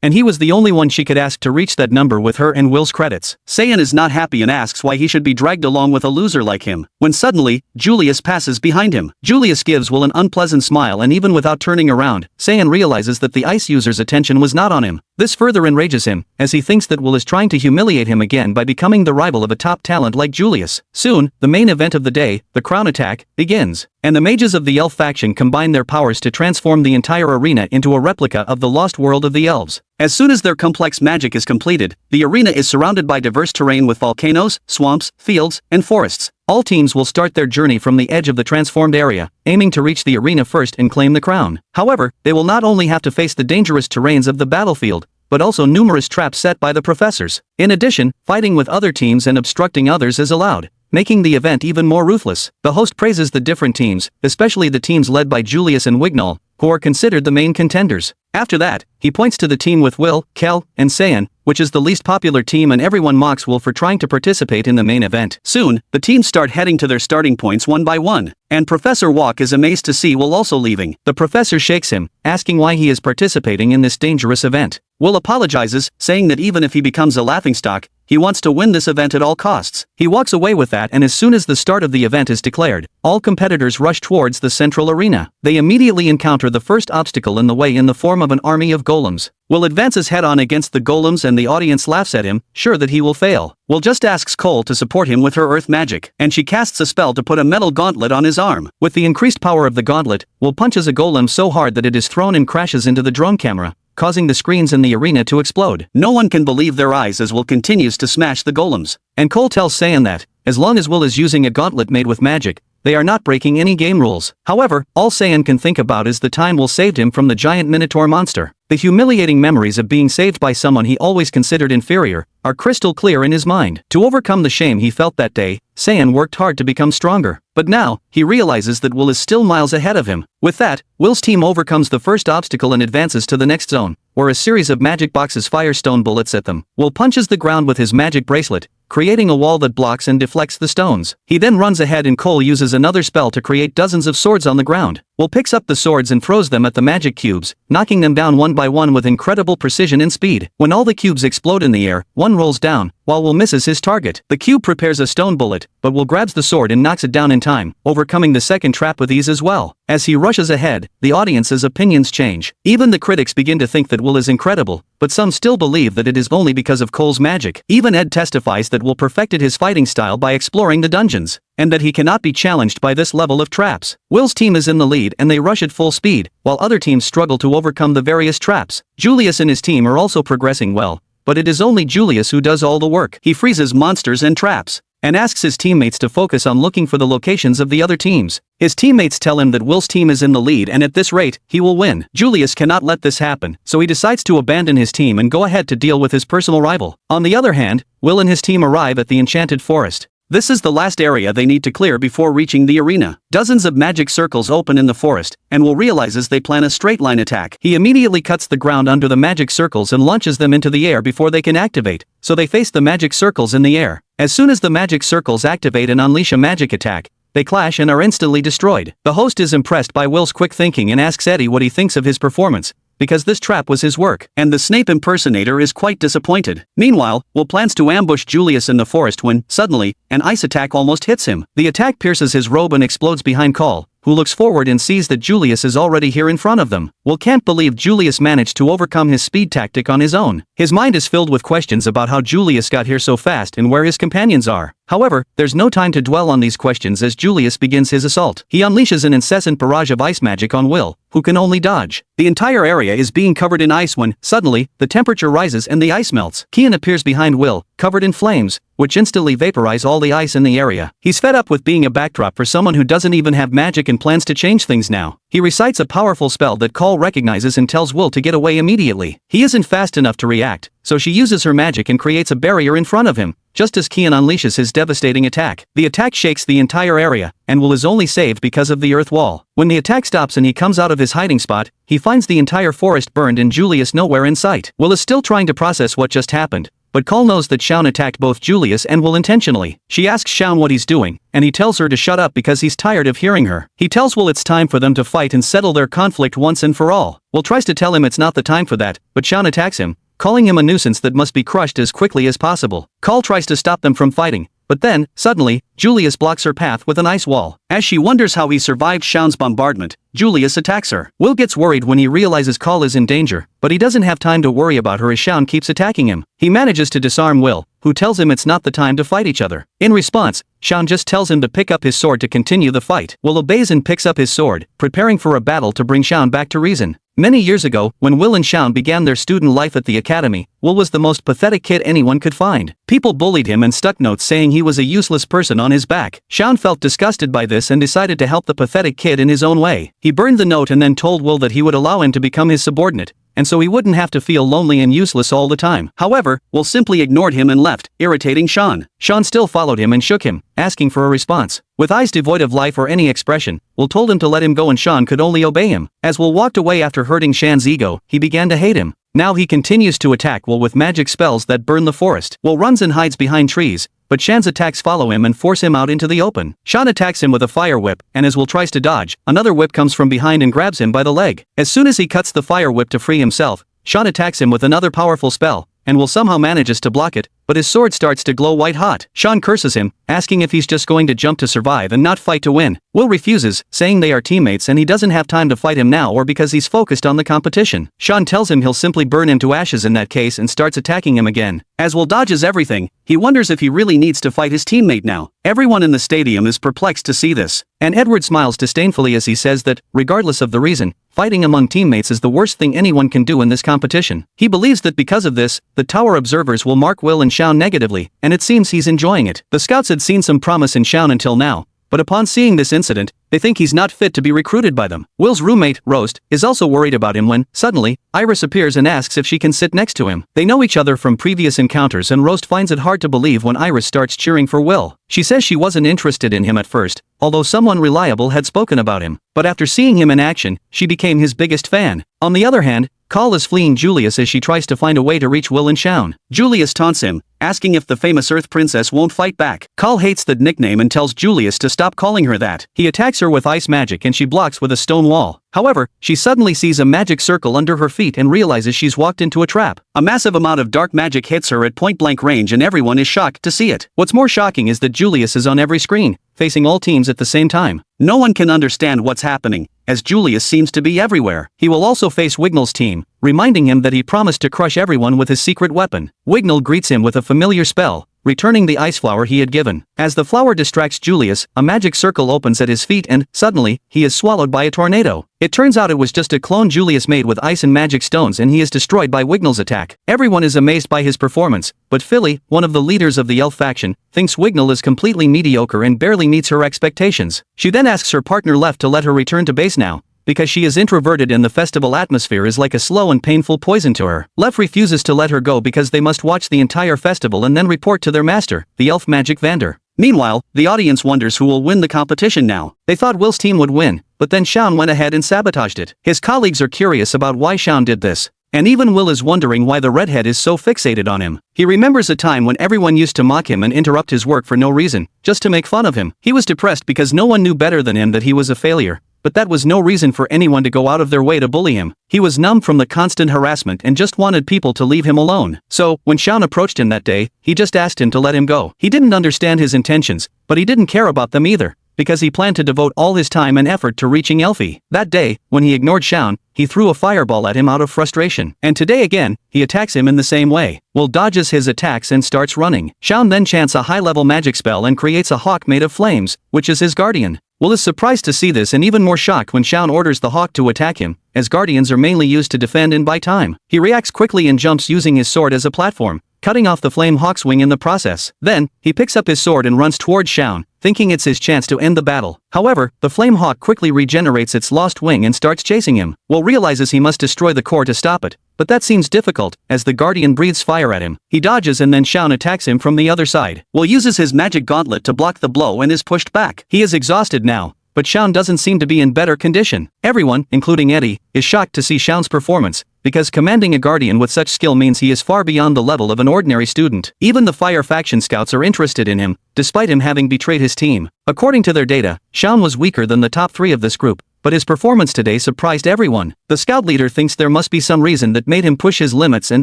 and he was the only one she could ask to reach that number with her and Will's credits. Saiyan is not happy and asks why he should be dragged along with a loser like him, when suddenly, Julius passes behind him. Julius gives Will an unpleasant smile, and even without turning around, Saiyan realizes that the ice user's attention was not on him. This further enrages him, as he thinks that Will is trying to humiliate him again by becoming the rival of a top talent like Julius. Soon, the main event of the day, the crown attack, begins, and the mages of the elf faction combine their powers to transform the entire arena into a replica of the lost world of the elves. As soon as their complex magic is completed, the arena is surrounded by diverse terrain with volcanoes, swamps, fields, and forests. All teams will start their journey from the edge of the transformed area, aiming to reach the arena first and claim the crown. However, they will not only have to face the dangerous terrains of the battlefield, but also numerous traps set by the professors. In addition, fighting with other teams and obstructing others is allowed, making the event even more ruthless. The host praises the different teams, especially the teams led by Julius and Wignall, who are considered the main contenders. After that, he points to the team with Will, Kel, and Saiyan, which is the least popular team, and everyone mocks Will for trying to participate in the main event. Soon, the teams start heading to their starting points one by one, and Professor Walk is amazed to see Will also leaving. The professor shakes him, asking why he is participating in this dangerous event. Will apologizes, saying that even if he becomes a laughingstock, he wants to win this event at all costs. He walks away with that, and as soon as the start of the event is declared, all competitors rush towards the central arena. They immediately encounter the first obstacle in the way in the form of an army of golems. Will advances head-on against the golems, and the audience laughs at him, sure that he will fail. Will just asks Cole to support him with her earth magic, and she casts a spell to put a metal gauntlet on his arm. With the increased power of the gauntlet, Will punches a golem so hard that it is thrown and crashes into the drone camera, causing the screens in the arena to explode. No one can believe their eyes as Will continues to smash the golems, and Cole tells Saiyan that, as long as Will is using a gauntlet made with magic, they are not breaking any game rules. However, all Saiyan can think about is the time Will saved him from the giant Minotaur monster. The humiliating memories of being saved by someone he always considered inferior are crystal clear in his mind. To overcome the shame he felt that day, Saiyan worked hard to become stronger. But now, he realizes that Will is still miles ahead of him. With that, Will's team overcomes the first obstacle and advances to the next zone, where a series of magic boxes fire stone bullets at them. Will punches the ground with his magic bracelet, creating a wall that blocks and deflects the stones. He then runs ahead, and Cole uses another spell to create dozens of swords on the ground. Will picks up the swords and throws them at the magic cubes, knocking them down one by one with incredible precision and speed. When all the cubes explode in the air, one rolls down, while Will misses his target. The cube prepares a stone bullet, but Will grabs the sword and knocks it down in time, overcoming the second trap with ease as well. As he rushes ahead, the audience's opinions change. Even the critics begin to think that Will is incredible, but some still believe that it is only because of Cole's magic. Even Ed testifies that Will perfected his fighting style by exploring the dungeons, and that he cannot be challenged by this level of traps. Will's team is in the lead, and they rush at full speed, while other teams struggle to overcome the various traps. Julius and his team are also progressing well, but it is only Julius who does all the work. He freezes monsters and traps, and asks his teammates to focus on looking for the locations of the other teams. His teammates tell him that Will's team is in the lead, and at this rate, he will win. Julius cannot let this happen, so he decides to abandon his team and go ahead to deal with his personal rival. On the other hand, Will and his team arrive at the Enchanted Forest. This is the last area they need to clear before reaching the arena. Dozens of magic circles open in the forest, and Will realizes they plan a straight line attack. He immediately cuts the ground under the magic circles and launches them into the air before they can activate, so they face the magic circles in the air. As soon as the magic circles activate and unleash a magic attack, they clash and are instantly destroyed. The host is impressed by Will's quick thinking and asks Eddie what he thinks of his performance, because this trap was his work, and the Snape impersonator is quite disappointed. Meanwhile, Will plans to ambush Julius in the forest when, suddenly, an ice attack almost hits him. The attack pierces his robe and explodes behind Cole, who looks forward and sees that Julius is already here in front of them. Will can't believe Julius managed to overcome his speed tactic on his own. His mind is filled with questions about how Julius got here so fast and where his companions are. However, there's no time to dwell on these questions as Julius begins his assault. He unleashes an incessant barrage of ice magic on Will, who can only dodge. The entire area is being covered in ice when, suddenly, the temperature rises and the ice melts. Kian appears behind Will, covered in flames, which instantly vaporize all the ice in the area. He's fed up with being a backdrop for someone who doesn't even have magic and plans to change things now. He recites a powerful spell that Call recognizes and tells Will to get away immediately. He isn't fast enough to react, so she uses her magic and creates a barrier in front of him, just as Kian unleashes his devastating attack. The attack shakes the entire area, and Will is only saved because of the earth wall. When the attack stops and he comes out of his hiding spot, he finds the entire forest burned and Julius nowhere in sight. Will is still trying to process what just happened, but Call knows that Shaun attacked both Julius and Will intentionally. She asks Shaun what he's doing, and he tells her to shut up because he's tired of hearing her. He tells Will it's time for them to fight and settle their conflict once and for all. Will tries to tell him it's not the time for that, but Shaun attacks him, calling him a nuisance that must be crushed as quickly as possible. Call tries to stop them from fighting, but then, suddenly, Julius blocks her path with an ice wall. As she wonders how he survived Shaun's bombardment, Julius attacks her. Will gets worried when he realizes Call is in danger, but he doesn't have time to worry about her as Shaun keeps attacking him. He manages to disarm Will, who tells him it's not the time to fight each other. In response, Shaun just tells him to pick up his sword to continue the fight. Will obeys and picks up his sword, preparing for a battle to bring Shaun back to reason. Many years ago, when Will and Shaun began their student life at the academy, Will was the most pathetic kid anyone could find. People bullied him and stuck notes saying he was a useless person on his back. Shaun felt disgusted by this and decided to help the pathetic kid in his own way. He burned the note and then told Will that he would allow him to become his subordinate, and so he wouldn't have to feel lonely and useless all the time. However, Will simply ignored him and left, irritating Shaun. Shaun still followed him and shook him, asking for a response. With eyes devoid of life or any expression, Will told him to let him go and Shaun could only obey him. As Will walked away after hurting Shan's ego, he began to hate him. Now he continues to attack Will with magic spells that burn the forest. Will runs and hides behind trees, but Shan's attacks follow him and force him out into the open. Shaun attacks him with a fire whip, and as Will tries to dodge, another whip comes from behind and grabs him by the leg. As soon as he cuts the fire whip to free himself, Shaun attacks him with another powerful spell, and Will somehow manages to block it, but his sword starts to glow white hot. Shaun curses him, asking if he's just going to jump to survive and not fight to win. Will refuses, saying they are teammates and he doesn't have time to fight him now or because he's focused on the competition. Shaun tells him he'll simply burn him to ashes in that case and starts attacking him again. As Will dodges everything, he wonders if he really needs to fight his teammate now. Everyone in the stadium is perplexed to see this, and Edward smiles disdainfully as he says that, regardless of the reason, fighting among teammates is the worst thing anyone can do in this competition. He believes that because of this, the tower observers will mark Will and Shaun negatively, and it seems he's enjoying it. The scouts had seen some promise in Shaun until now, but upon seeing this incident, they think he's not fit to be recruited by them. Will's roommate, Roast, is also worried about him when, suddenly, Iris appears and asks if she can sit next to him. They know each other from previous encounters and Roast finds it hard to believe when Iris starts cheering for Will. She says she wasn't interested in him at first, although someone reliable had spoken about him, but after seeing him in action, she became his biggest fan. On the other hand, Call is fleeing Julius as she tries to find a way to reach Will and Shaun. Julius taunts him, asking if the famous Earth Princess won't fight back. Call hates the nickname and tells Julius to stop calling her that. He attacks her with ice magic and she blocks with a stone wall. However, she suddenly sees a magic circle under her feet and realizes she's walked into a trap. A massive amount of dark magic hits her at point-blank range and everyone is shocked to see it. What's more shocking is that Julius is on every screen, facing all teams at the same time. No one can understand what's happening, as Julius seems to be everywhere. He will also face Wignall's team, reminding him that he promised to crush everyone with his secret weapon. Wignall greets him with a familiar spell, returning the ice flower he had given. As the flower distracts Julius, a magic circle opens at his feet and, suddenly, he is swallowed by a tornado. It turns out it was just a clone Julius made with ice and magic stones and he is destroyed by Wignall's attack. Everyone is amazed by his performance, but Philly, one of the leaders of the elf faction, thinks Wignall is completely mediocre and barely meets her expectations. She then asks her partner Left to let her return to base now, because she is introverted and the festival atmosphere is like a slow and painful poison to her. Left refuses to let her go because they must watch the entire festival and then report to their master, the elf magic Vander. Meanwhile, the audience wonders who will win the competition now. They thought Will's team would win, but then Shaun went ahead and sabotaged it. His colleagues are curious about why Shaun did this, and even Will is wondering why the redhead is so fixated on him. He remembers a time when everyone used to mock him and interrupt his work for no reason, just to make fun of him. He was depressed because no one knew better than him that he was a failure. But that was no reason for anyone to go out of their way to bully him. He was numb from the constant harassment and just wanted people to leave him alone. So, when Shaun approached him that day, he just asked him to let him go. He didn't understand his intentions, but he didn't care about them either. because he planned to devote all his time and effort to reaching Elfie. That day, when he ignored Shaun, he threw a fireball at him out of frustration. And today again, he attacks him in the same way. Will dodges his attacks and starts running. Shaun then chants a high-level magic spell and creates a hawk made of flames, which is his guardian. Will is surprised to see this and even more shocked when Shaun orders the hawk to attack him, as guardians are mainly used to defend and buy time. He reacts quickly and jumps using his sword as a platform, cutting off the flame hawk's wing in the process. Then, he picks up his sword and runs towards Shaun, thinking it's his chance to end the battle. However, the flame hawk quickly regenerates its lost wing and starts chasing him. Will realizes he must destroy the core to stop it, but that seems difficult, as the guardian breathes fire at him. He dodges and then Shaun attacks him from the other side. Will uses his magic gauntlet to block the blow and is pushed back. He is exhausted now, but Shaun doesn't seem to be in better condition. Everyone, including Eddie, is shocked to see Shaun's performance, because commanding a guardian with such skill means he is far beyond the level of an ordinary student. Even the Fire faction scouts are interested in him, despite him having betrayed his team. According to their data, Shaun was weaker than the top 3 of this group, but his performance today surprised everyone. The scout leader thinks there must be some reason that made him push his limits and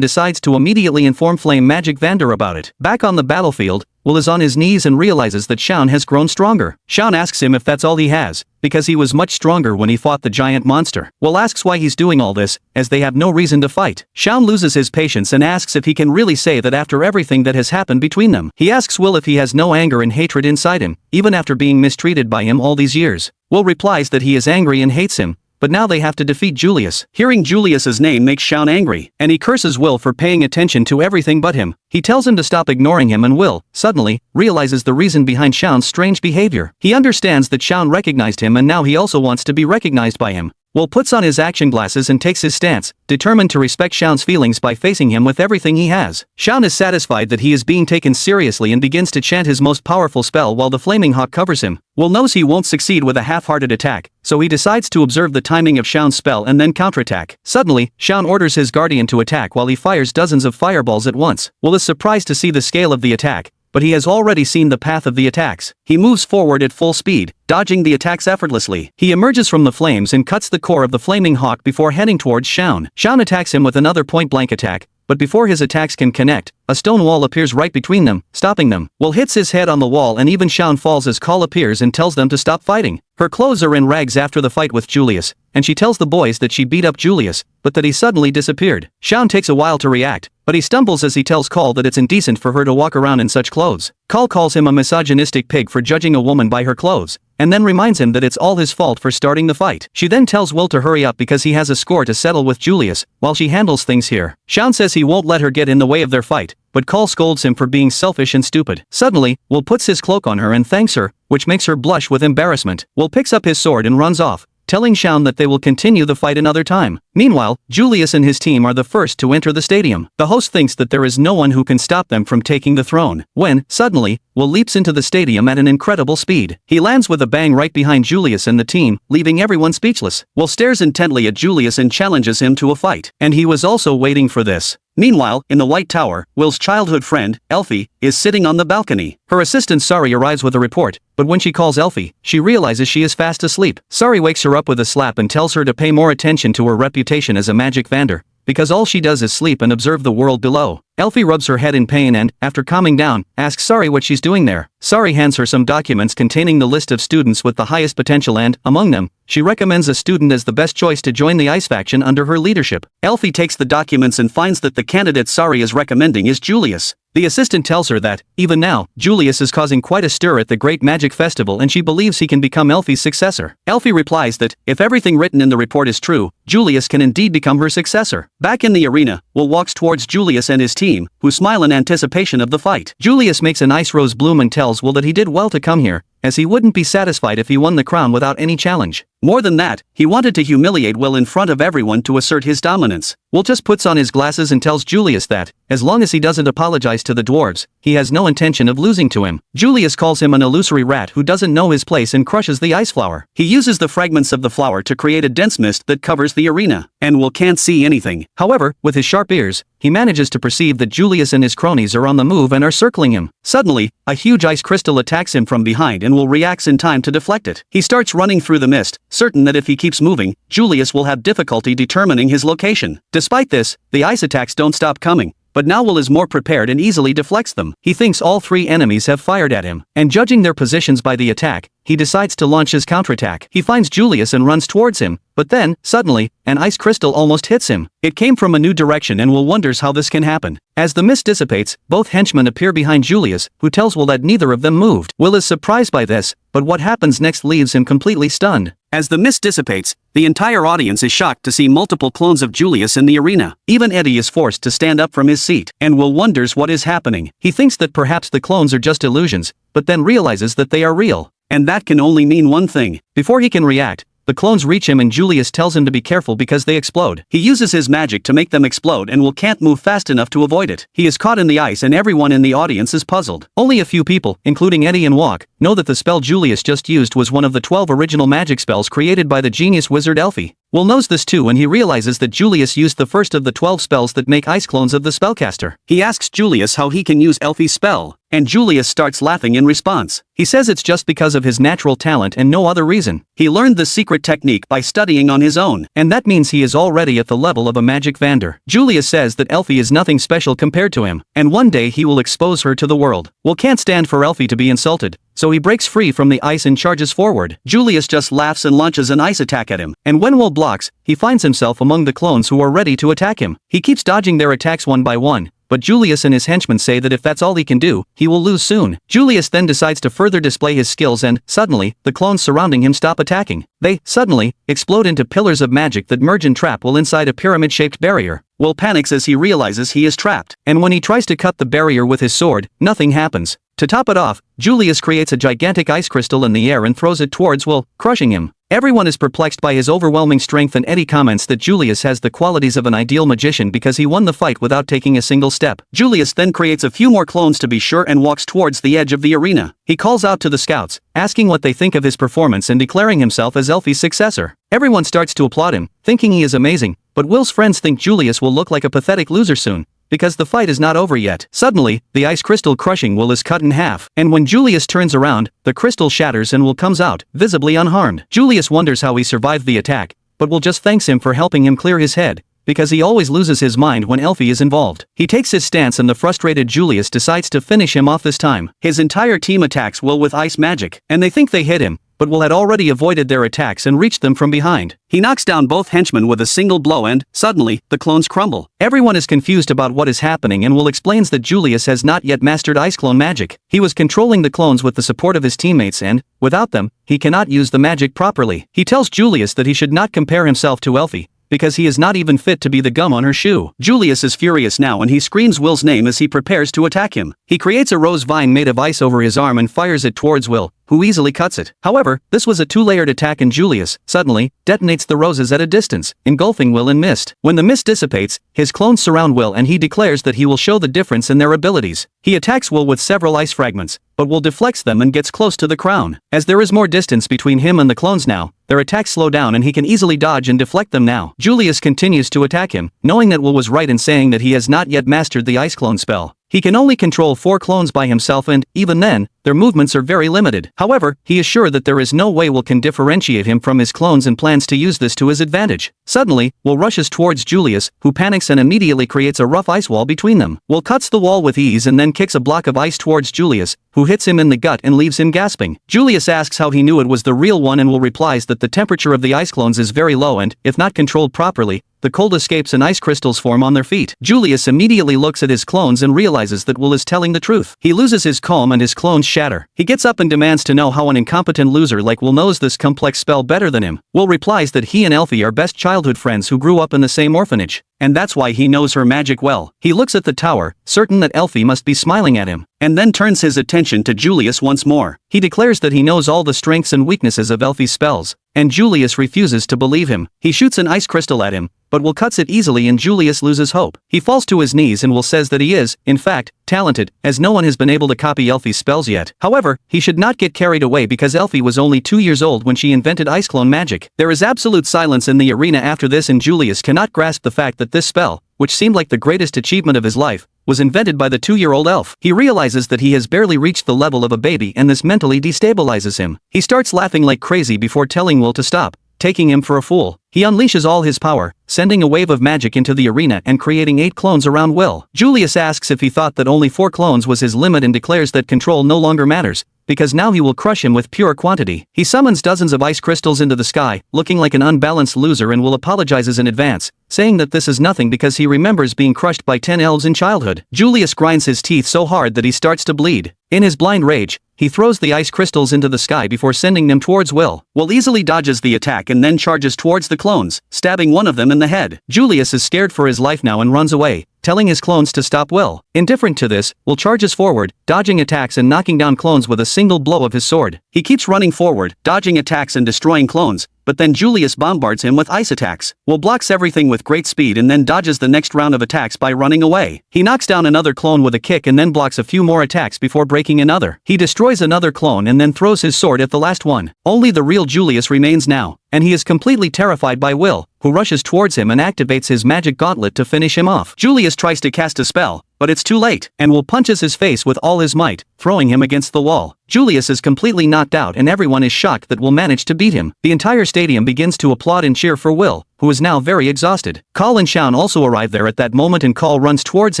decides to immediately inform Flame Magic Vander about it. Back on the battlefield, Will is on his knees and realizes that Shaun has grown stronger. Shaun asks him if that's all he has, because he was much stronger when he fought the giant monster. Will asks why he's doing all this, as they have no reason to fight. Shaun loses his patience and asks if he can really say that after everything that has happened between them. He asks Will if he has no anger and hatred inside him, even after being mistreated by him all these years. Will replies that he is angry and hates him, but now they have to defeat Julius. Hearing Julius's name makes Shaun angry, and he curses Will for paying attention to everything but him. He tells him to stop ignoring him and Will, suddenly, realizes the reason behind Shaun's strange behavior. He understands that Shaun recognized him and now he also wants to be recognized by him. Will puts on his action glasses and takes his stance, determined to respect Shaun's feelings by facing him with everything he has. Shaun is satisfied that he is being taken seriously and begins to chant his most powerful spell while the flaming hawk covers him. Will knows he won't succeed with a half-hearted attack, so he decides to observe the timing of Shaun's spell and then counterattack. Suddenly, Shaun orders his guardian to attack while he fires dozens of fireballs at once. Will is surprised to see the scale of the attack, but he has already seen the path of the attacks. He moves forward at full speed, dodging the attacks effortlessly. He emerges from the flames and cuts the core of the flaming hawk before heading towards Shaun. Shaun attacks him with another point-blank attack, but before his attacks can connect, a stone wall appears right between them, stopping them. Will hits his head on the wall and even Shaun falls as Call appears and tells them to stop fighting. Her clothes are in rags after the fight with Julius, and she tells the boys that she beat up Julius, but that he suddenly disappeared. Shaun takes a while to react, but he stumbles as he tells Call that it's indecent for her to walk around in such clothes. Call calls him a misogynistic pig for judging a woman by her clothes, and then reminds him that it's all his fault for starting the fight. She then tells Will to hurry up because he has a score to settle with Julius, while she handles things here. Shaun says he won't let her get in the way of their fight, but Call scolds him for being selfish and stupid. Suddenly, Will puts his cloak on her and thanks her, which makes her blush with embarrassment. Will picks up his sword and runs off, telling Shaun that they will continue the fight another time. Meanwhile, Julius and his team are the first to enter the stadium. The host thinks that there is no one who can stop them from taking the throne, when, suddenly, Will leaps into the stadium at an incredible speed. He lands with a bang right behind Julius and the team, leaving everyone speechless. Will stares intently at Julius and challenges him to a fight, and he was also waiting for this. Meanwhile, in the White Tower, Will's childhood friend, Elfie, is sitting on the balcony. Her assistant Sari arrives with a report, but when she calls Elfie, she realizes she is fast asleep. Sari wakes her up with a slap and tells her to pay more attention to her reputation as a magic vander, because all she does is sleep and observe the world below. Elfie rubs her head in pain and, after calming down, asks Sari what she's doing there. Sari hands her some documents containing the list of students with the highest potential and, among them, she recommends a student as the best choice to join the Ice faction under her leadership. Elfie takes the documents and finds that the candidate Sari is recommending is Julius. The assistant tells her that, even now, Julius is causing quite a stir at the Great Magic Festival and she believes he can become Elfie's successor. Elfie replies that, if everything written in the report is true, Julius can indeed become her successor. Back in the arena, Will walks towards Julius and his team, who smile in anticipation of the fight. Julius makes an ice rose bloom and tells Will that he did well to come here, as he wouldn't be satisfied if he won the crown without any challenge. More than that, he wanted to humiliate Will in front of everyone to assert his dominance. Will just puts on his glasses and tells Julius that, as long as he doesn't apologize to the dwarves, he has no intention of losing to him. Julius calls him an illusory rat who doesn't know his place and crushes the ice flower. He uses the fragments of the flower to create a dense mist that covers the arena, and Will can't see anything. However, with his sharp ears, he manages to perceive that Julius and his cronies are on the move and are circling him. Suddenly, a huge ice crystal attacks him from behind and Will reacts in time to deflect it. He starts running through the mist, certain that if he keeps moving, Julius will have difficulty determining his location. Despite this, the ice attacks don't stop coming, but now Will is more prepared and easily deflects them. He thinks all three enemies have fired at him, and judging their positions by the attack, he decides to launch his counterattack. He finds Julius and runs towards him, but then, suddenly, an ice crystal almost hits him. It came from a new direction and Will wonders how this can happen. As the mist dissipates, both henchmen appear behind Julius, who tells Will that neither of them moved. Will is surprised by this, but what happens next leaves him completely stunned. As the mist dissipates, the entire audience is shocked to see multiple clones of Julius in the arena. Even Eddie is forced to stand up from his seat, and Will wonders what is happening. He thinks that perhaps the clones are just illusions, but then realizes that they are real. And that can only mean one thing. Before he can react, the clones reach him and Julius tells him to be careful because they explode. He uses his magic to make them explode and Will can't move fast enough to avoid it. He is caught in the ice and everyone in the audience is puzzled. Only a few people, including Eddie and Walk, know that the spell Julius just used was one of the 12 original magic spells created by the genius wizard Elfie. Will knows this too when he realizes that Julius used the first of the 12 spells that make ice clones of the spellcaster. He asks Julius how he can use Elfie's spell, and Julius starts laughing in response. He says it's just because of his natural talent and no other reason. He learned the secret technique by studying on his own, and that means he is already at the level of a magic vendor. Julius says that Elfie is nothing special compared to him, and one day he will expose her to the world. Will can't stand for Elfie to be insulted, so he breaks free from the ice and charges forward. Julius just laughs and launches an ice attack at him, and when Will blocks, he finds himself among the clones who are ready to attack him. He keeps dodging their attacks one by one, but Julius and his henchmen say that if that's all he can do, he will lose soon. Julius then decides to further display his skills and, suddenly, the clones surrounding him stop attacking. They, suddenly, explode into pillars of magic that merge and trap Will inside a pyramid-shaped barrier. Will panics as he realizes he is trapped, and when he tries to cut the barrier with his sword, nothing happens. To top it off, Julius creates a gigantic ice crystal in the air and throws it towards Will, crushing him. Everyone is perplexed by his overwhelming strength and Eddie comments that Julius has the qualities of an ideal magician because he won the fight without taking a single step. Julius then creates a few more clones to be sure and walks towards the edge of the arena. He calls out to the scouts, asking what they think of his performance and declaring himself as Elfie's successor. Everyone starts to applaud him, thinking he is amazing, but Will's friends think Julius will look like a pathetic loser soon, because the fight is not over yet. Suddenly, the ice crystal crushing Will is cut in half, and when Julius turns around, the crystal shatters and Will comes out, visibly unharmed. Julius wonders how he survived the attack, but Will just thanks him for helping him clear his head, because he always loses his mind when Elfie is involved. He takes his stance and the frustrated Julius decides to finish him off this time. His entire team attacks Will with ice magic, and they think they hit him, but Will had already avoided their attacks and reached them from behind. He knocks down both henchmen with a single blow and, suddenly, the clones crumble. Everyone is confused about what is happening and Will explains that Julius has not yet mastered ice clone magic. He was controlling the clones with the support of his teammates and, without them, he cannot use the magic properly. He tells Julius that he should not compare himself to Elfie, because he is not even fit to be the gum on her shoe. Julius is furious now and he screams Will's name as he prepares to attack him. He creates a rose vine made of ice over his arm and fires it towards Will, who easily cuts it. However, this was a two-layered attack and Julius, suddenly, detonates the roses at a distance, engulfing Will in mist. When the mist dissipates, his clones surround Will and he declares that he will show the difference in their abilities. He attacks Will with several ice fragments, but Will deflects them and gets close to the crown. As there is more distance between him and the clones now, their attacks slow down and he can easily dodge and deflect them now. Julius continues to attack him, knowing that Will was right in saying that he has not yet mastered the ice clone spell. He can only control 4 clones by himself and, even then, their movements are very limited. However, he is sure that there is no way Will can differentiate him from his clones and plans to use this to his advantage. Suddenly, Will rushes towards Julius, who panics and immediately creates a rough ice wall between them. Will cuts the wall with ease and then kicks a block of ice towards Julius, who hits him in the gut and leaves him gasping. Julius asks how he knew it was the real one and Will replies that the temperature of the ice clones is very low and, if not controlled properly, the cold escapes and ice crystals form on their feet. Julius immediately looks at his clones and realizes that Will is telling the truth. He loses his calm and his clones shatter. He gets up and demands to know how an incompetent loser like Will knows this complex spell better than him. Will replies that he and Elfie are best childhood friends who grew up in the same orphanage, and that's why he knows her magic well. He looks at the tower, certain that Elfie must be smiling at him, and then turns his attention to Julius once more. He declares that he knows all the strengths and weaknesses of Elfie's spells, and Julius refuses to believe him. He shoots an ice crystal at him, but Will cuts it easily and Julius loses hope. He falls to his knees and Will says that he is, in fact, talented, as no one has been able to copy Elfie's spells yet. However, he should not get carried away because Elfie was only 2 years old when she invented ice clone magic. There is absolute silence in the arena after this and Julius cannot grasp the fact that this spell, which seemed like the greatest achievement of his life, was invented by the 2-year-old elf. He realizes that he has barely reached the level of a baby and this mentally destabilizes him. He starts laughing like crazy before telling Will to stop, taking him for a fool. He unleashes all his power, sending a wave of magic into the arena and creating 8 clones around Will. Julius asks if he thought that only 4 clones was his limit and declares that control no longer matters, because now he will crush him with pure quantity. He summons dozens of ice crystals into the sky, looking like an unbalanced loser, and will apologizes in advance, saying that this is nothing because he remembers being crushed by 10 elves in childhood. Julius grinds his teeth so hard that he starts to bleed. In his blind rage, he throws the ice crystals into the sky before sending them towards Will. Will easily dodges the attack and then charges towards the clones, stabbing one of them in the head. Julius is scared for his life now and runs away, telling his clones to stop Will. Indifferent to this, Will charges forward, dodging attacks and knocking down clones with a single blow of his sword. He keeps running forward, dodging attacks and destroying clones, but then Julius bombards him with ice attacks. Will blocks everything with great speed and then dodges the next round of attacks by running away. He knocks down another clone with a kick and then blocks a few more attacks before breaking another. He destroys another clone and then throws his sword at the last one. Only the real Julius remains now, and he is completely terrified by Will, who rushes towards him and activates his magic gauntlet to finish him off. Julius tries to cast a spell, but it's too late, and Will punches his face with all his might, throwing him against the wall. Julius is completely knocked out and everyone is shocked that Will managed to beat him. The entire stadium begins to applaud and cheer for Will, who is now very exhausted. Call and Shaun also arrive there at that moment and Call runs towards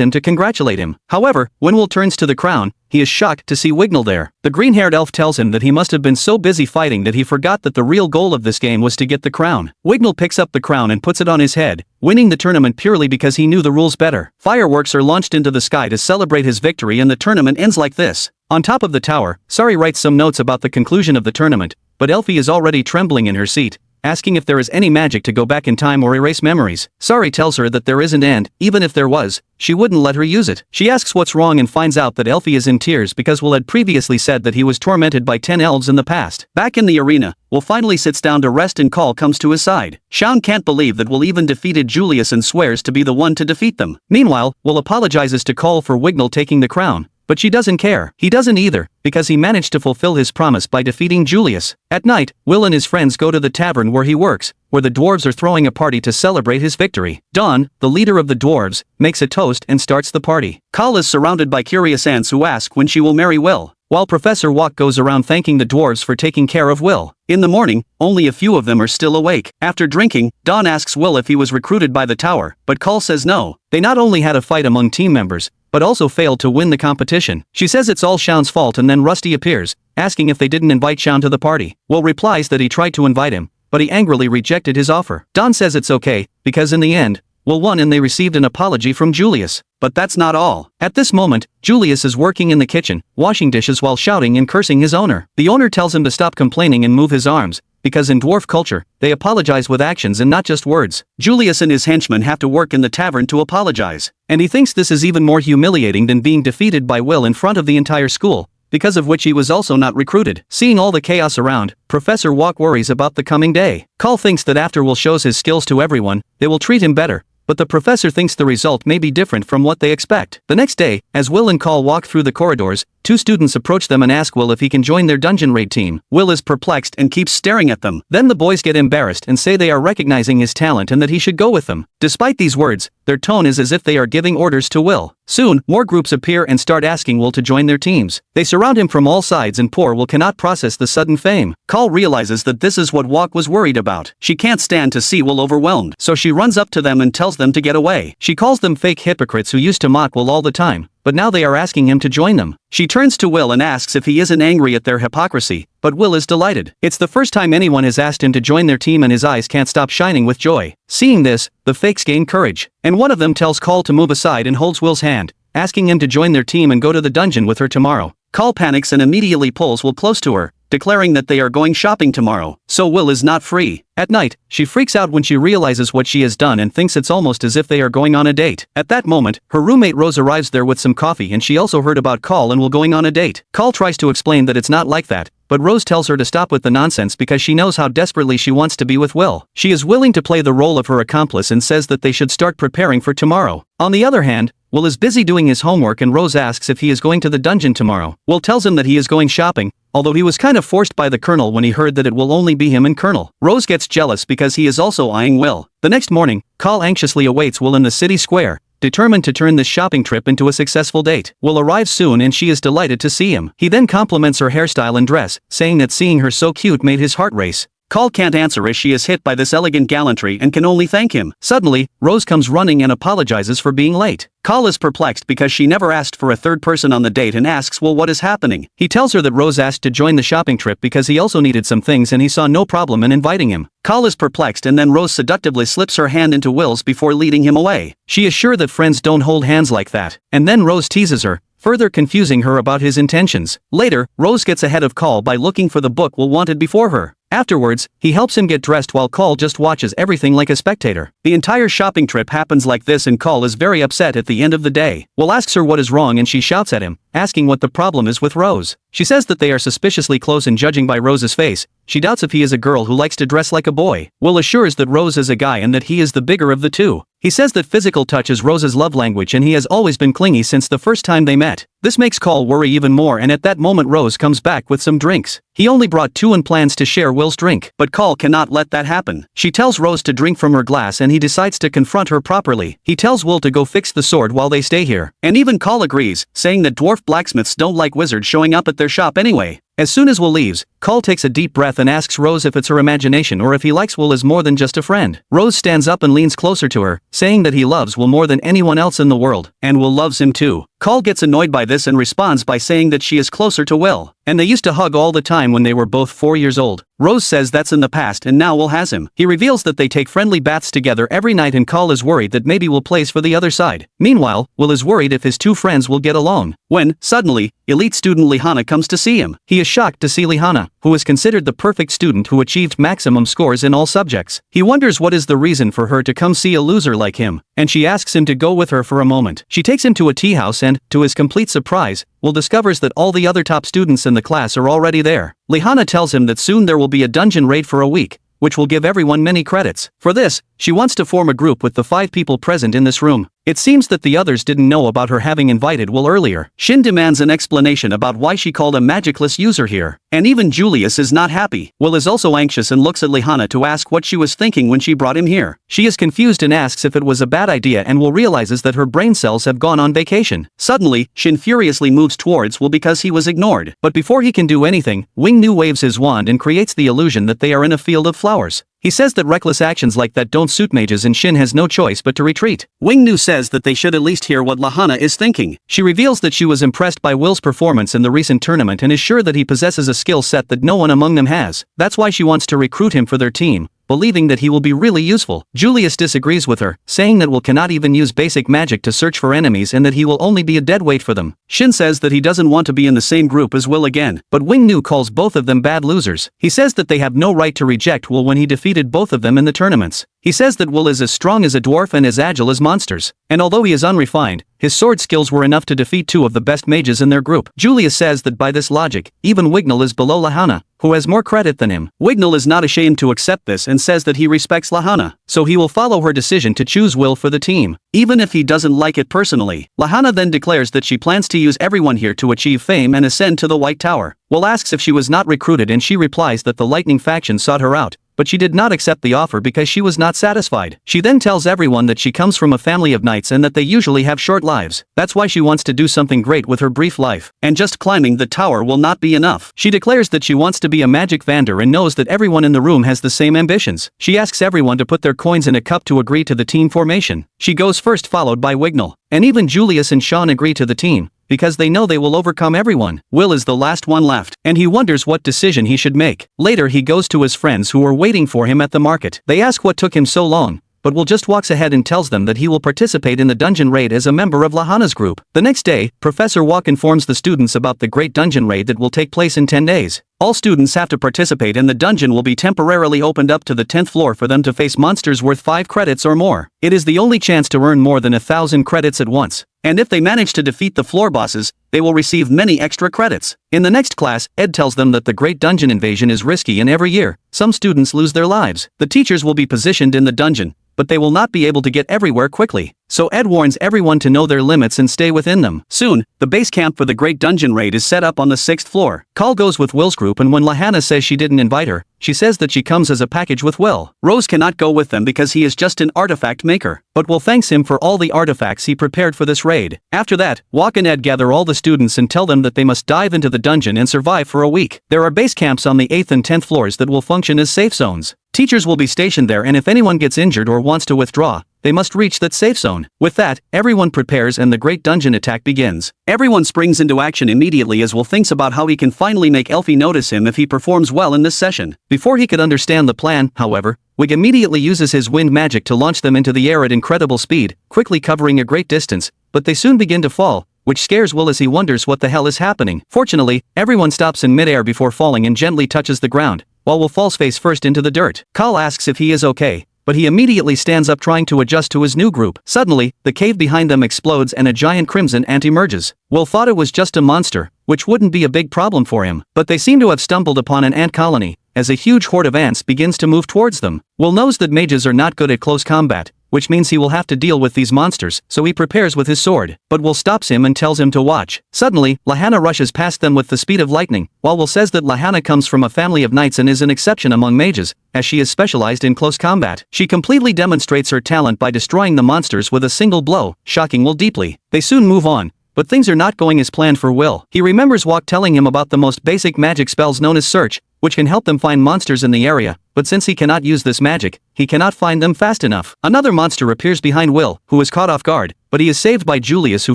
him to congratulate him. However, when Will turns to the crown, he is shocked to see Wignall there. The green-haired elf tells him that he must have been so busy fighting that he forgot that the real goal of this game was to get the crown. Wignall picks up the crown and puts it on his head, winning the tournament purely because he knew the rules better. Fireworks are launched into the sky to celebrate his victory and the tournament ends like this. On top of the tower, Sari writes some notes about the conclusion of the tournament, but Elfie is already trembling in her seat, asking if there is any magic to go back in time or erase memories. Sari tells her that there isn't, and, even if there was, she wouldn't let her use it. She asks what's wrong and finds out that Elfie is in tears because Will had previously said that he was tormented by 10 elves in the past. Back in the arena, Will finally sits down to rest and Call comes to his side. Shaun can't believe that Will even defeated Julius and swears to be the one to defeat them. Meanwhile, Will apologizes to Call for Wignall taking the crown, but she doesn't care. He doesn't either, because he managed to fulfill his promise by defeating Julius. At night, Will and his friends go to the tavern where he works, where the dwarves are throwing a party to celebrate his victory. Dawn, the leader of the dwarves, makes a toast and starts the party. Call is surrounded by curious ants who ask when she will marry Will, while Professor Walk goes around thanking the dwarves for taking care of Will. In the morning, only a few of them are still awake. After drinking, Dawn asks Will if he was recruited by the tower, but Call says no. They not only had a fight among team members, but also failed to win the competition. She says it's all Shaun's fault and then Rusty appears, asking if they didn't invite Shaun to the party. Will replies that he tried to invite him, but he angrily rejected his offer. Dawn says it's okay, because in the end, Will won and they received an apology from Julius. But that's not all. At this moment, Julius is working in the kitchen, washing dishes while shouting and cursing his owner. The owner tells him to stop complaining and move his arms, because in dwarf culture, they apologize with actions and not just words. Julius and his henchmen have to work in the tavern to apologize, and he thinks this is even more humiliating than being defeated by Will in front of the entire school, because of which he was also not recruited. Seeing all the chaos around, Professor Walk worries about the coming day. Call thinks that after Will shows his skills to everyone, they will treat him better, but the professor thinks the result may be different from what they expect. The next day, as Will and Call walk through the corridors, two students approach them and ask Will if he can join their dungeon raid team. Will is perplexed and keeps staring at them. Then the boys get embarrassed and say they are recognizing his talent and that he should go with them. Despite these words, their tone is as if they are giving orders to Will. Soon, more groups appear and start asking Will to join their teams. They surround him from all sides and poor Will cannot process the sudden fame. Call realizes that this is what Walk was worried about. She can't stand to see Will overwhelmed, so she runs up to them and tells them to get away. She calls them fake hypocrites who used to mock Will all the time, but now they are asking him to join them. She turns to Will and asks if he isn't angry at their hypocrisy, but Will is delighted. It's the first time anyone has asked him to join their team and his eyes can't stop shining with joy. Seeing this, the fakes gain courage, and one of them tells Call to move aside and holds Will's hand, asking him to join their team and go to the dungeon with her tomorrow. Call panics and immediately pulls Will close to her, declaring that they are going shopping tomorrow, so Will is not free. At night, she freaks out when she realizes what she has done and thinks it's almost as if they are going on a date. At that moment, her roommate Rose arrives there with some coffee and she also heard about Call and Will going on a date. Call tries to explain that it's not like that, but Rose tells her to stop with the nonsense because she knows how desperately she wants to be with Will. She is willing to play the role of her accomplice and says that they should start preparing for tomorrow. On the other hand, Will is busy doing his homework and Rose asks if he is going to the dungeon tomorrow. Will tells him that he is going shopping, although he was kind of forced by the Colonel when he heard that it will only be him and Colonel. Rose gets jealous because he is also eyeing Will. The next morning, Call anxiously awaits Will in the city square, determined to turn this shopping trip into a successful date. Will arrives soon and she is delighted to see him. He then compliments her hairstyle and dress, saying that seeing her so cute made his heart race. Call can't answer as she is hit by this elegant gallantry and can only thank him. Suddenly, Rose comes running and apologizes for being late. Call is perplexed because she never asked for a third person on the date and asks well what is happening. He tells her that Rose asked to join the shopping trip because he also needed some things and he saw no problem in inviting him. Call is perplexed and then Rose seductively slips her hand into Will's before leading him away. She is sure that friends don't hold hands like that. And then Rose teases her, further confusing her about his intentions. Later, Rose gets ahead of Call by looking for the book Will wanted before her. Afterwards, he helps him get dressed while Call just watches everything like a spectator. The entire shopping trip happens like this and Call is very upset at the end of the day. Will asks her what is wrong and she shouts at him, asking what the problem is with Rose. She says that they are suspiciously close and judging by Rose's face, she doubts if he is a girl who likes to dress like a boy. Will assures that Rose is a guy and that he is the bigger of the two. He says that physical touch is Rose's love language and he has always been clingy since the first time they met. This makes Call worry even more and at that moment Rose comes back with some drinks. He only brought two and plans to share Will's drink, but Call cannot let that happen. She tells Rose to drink from her glass and he decides to confront her properly. He tells Will to go fix the sword while they stay here. And even Call agrees, saying that dwarf blacksmiths don't like wizards showing up at their shop anyway. As soon as Will leaves, Call takes a deep breath and asks Rose if it's her imagination or if he likes Will as more than just a friend. Rose stands up and leans closer to her, saying that he loves Will more than anyone else in the world, and Will loves him too. Call gets annoyed by this and responds by saying that she is closer to Will, and they used to hug all the time when they were both 4 years old. Rose says that's in the past and now Will has him. He reveals that they take friendly baths together every night and Call is worried that maybe Will plays for the other side. Meanwhile, Will is worried if his two friends will get along. When, suddenly, elite student Lihana comes to see him. He is shocked to see Lihana, who is considered the perfect student who achieved maximum scores in all subjects. He wonders what is the reason for her to come see a loser like him, and she asks him to go with her for a moment. She takes him to a tea house and, to his complete surprise, Will discovers that all the other top students in the class are already there. Lihana tells him that soon there will be a dungeon raid for a week, which will give everyone many credits. For this, she wants to form a group with the 5 people present in this room. It seems that the others didn't know about her having invited Will earlier. Shin demands an explanation about why she called a magicless user here. And even Julius is not happy. Will is also anxious and looks at Lihana to ask what she was thinking when she brought him here. She is confused and asks if it was a bad idea and Will realizes that her brain cells have gone on vacation. Suddenly, Shin furiously moves towards Will because he was ignored. But before he can do anything, Wing Nu waves his wand and creates the illusion that they are in a field of flowers. He says that reckless actions like that don't suit mages and Shin has no choice but to retreat. Wing Nu says that they should at least hear what Lihana is thinking. She reveals that she was impressed by Will's performance in the recent tournament and is sure that he possesses a skill set that no one among them has. That's why she wants to recruit him for their team, believing that he will be really useful. Julius disagrees with her, saying that Will cannot even use basic magic to search for enemies and that he will only be a dead weight for them. Shin says that he doesn't want to be in the same group as Will again, but Wing Nu calls both of them bad losers. He says that they have no right to reject Will when he defeated both of them in the tournaments. He says that Will is as strong as a dwarf and as agile as monsters, and although he is unrefined, his sword skills were enough to defeat 2 of the best mages in their group. Julius says that by this logic, even Wignall is below Lihana, who has more credit than him. Wignall is not ashamed to accept this and says that he respects Lihana, so he will follow her decision to choose Will for the team, even if he doesn't like it personally. Lihana then declares that she plans to use everyone here to achieve fame and ascend to the White Tower. Will asks if she was not recruited and she replies that the Lightning faction sought her out, but she did not accept the offer because she was not satisfied. She then tells everyone that she comes from a family of knights and that they usually have short lives. That's why she wants to do something great with her brief life, and just climbing the tower will not be enough. She declares that she wants to be a magic vendor and knows that everyone in the room has the same ambitions. She asks everyone to put their coins in a cup to agree to the team formation. She goes first, followed by Wignall, and even Julius and Sean agree to the team, because they know they will overcome everyone. Will is the last one left, and he wonders what decision he should make. Later he goes to his friends who are waiting for him at the market. They ask what took him so long, but Will just walks ahead and tells them that he will participate in the dungeon raid as a member of Lahana's group. The next day, Professor Walk informs the students about the great dungeon raid that will take place in 10 days. All students have to participate and the dungeon will be temporarily opened up to the 10th floor for them to face monsters worth 5 credits or more. It is the only chance to earn more than 1,000 credits at once, and if they manage to defeat the floor bosses, they will receive many extra credits. In the next class, Ed tells them that the great dungeon invasion is risky and every year, some students lose their lives. The teachers will be positioned in the dungeon, but they will not be able to get everywhere quickly. so Ed warns everyone to know their limits and stay within them. Soon, the base camp for the Great Dungeon Raid is set up on the 6th floor. Call goes with Will's group, and when Lahanna says she didn't invite her, she says that she comes as a package with Will. Rose cannot go with them because he is just an artifact maker, but Will thanks him for all the artifacts he prepared for this raid. After that, Wok and Ed gather all the students and tell them that they must dive into the dungeon and survive for a week. There are base camps on the 8th and 10th floors that will function as safe zones. Teachers will be stationed there, and if anyone gets injured or wants to withdraw, they must reach that safe zone. With that, everyone prepares and the Great Dungeon attack begins. Everyone springs into action immediately as Will thinks about how he can finally make Elfie notice him if he performs well in this session. Before he could understand the plan, however, Wig immediately uses his wind magic to launch them into the air at incredible speed, quickly covering a great distance, but they soon begin to fall, which scares Will as he wonders what the hell is happening. Fortunately, everyone stops in midair before falling and gently touches the ground, while Will falls face first into the dirt. Kal asks if he is okay, but he immediately stands up trying to adjust to his new group. Suddenly, the cave behind them explodes and a giant crimson ant emerges. Will thought it was just a monster, which wouldn't be a big problem for him, but they seem to have stumbled upon an ant colony, as a huge horde of ants begins to move towards them. Will knows that mages are not good at close combat, which means he will have to deal with these monsters, so he prepares with his sword, but Will stops him and tells him to watch. Suddenly, Lahanna rushes past them with the speed of lightning, while Will says that Lahanna comes from a family of knights and is an exception among mages, as she is specialized in close combat. She completely demonstrates her talent by destroying the monsters with a single blow, shocking Will deeply. They soon move on, but things are not going as planned for Will. He remembers Wok telling him about the most basic magic spells known as search, which can help them find monsters in the area, but since he cannot use this magic, he cannot find them fast enough. Another monster appears behind Will, who is caught off guard, but he is saved by Julius, who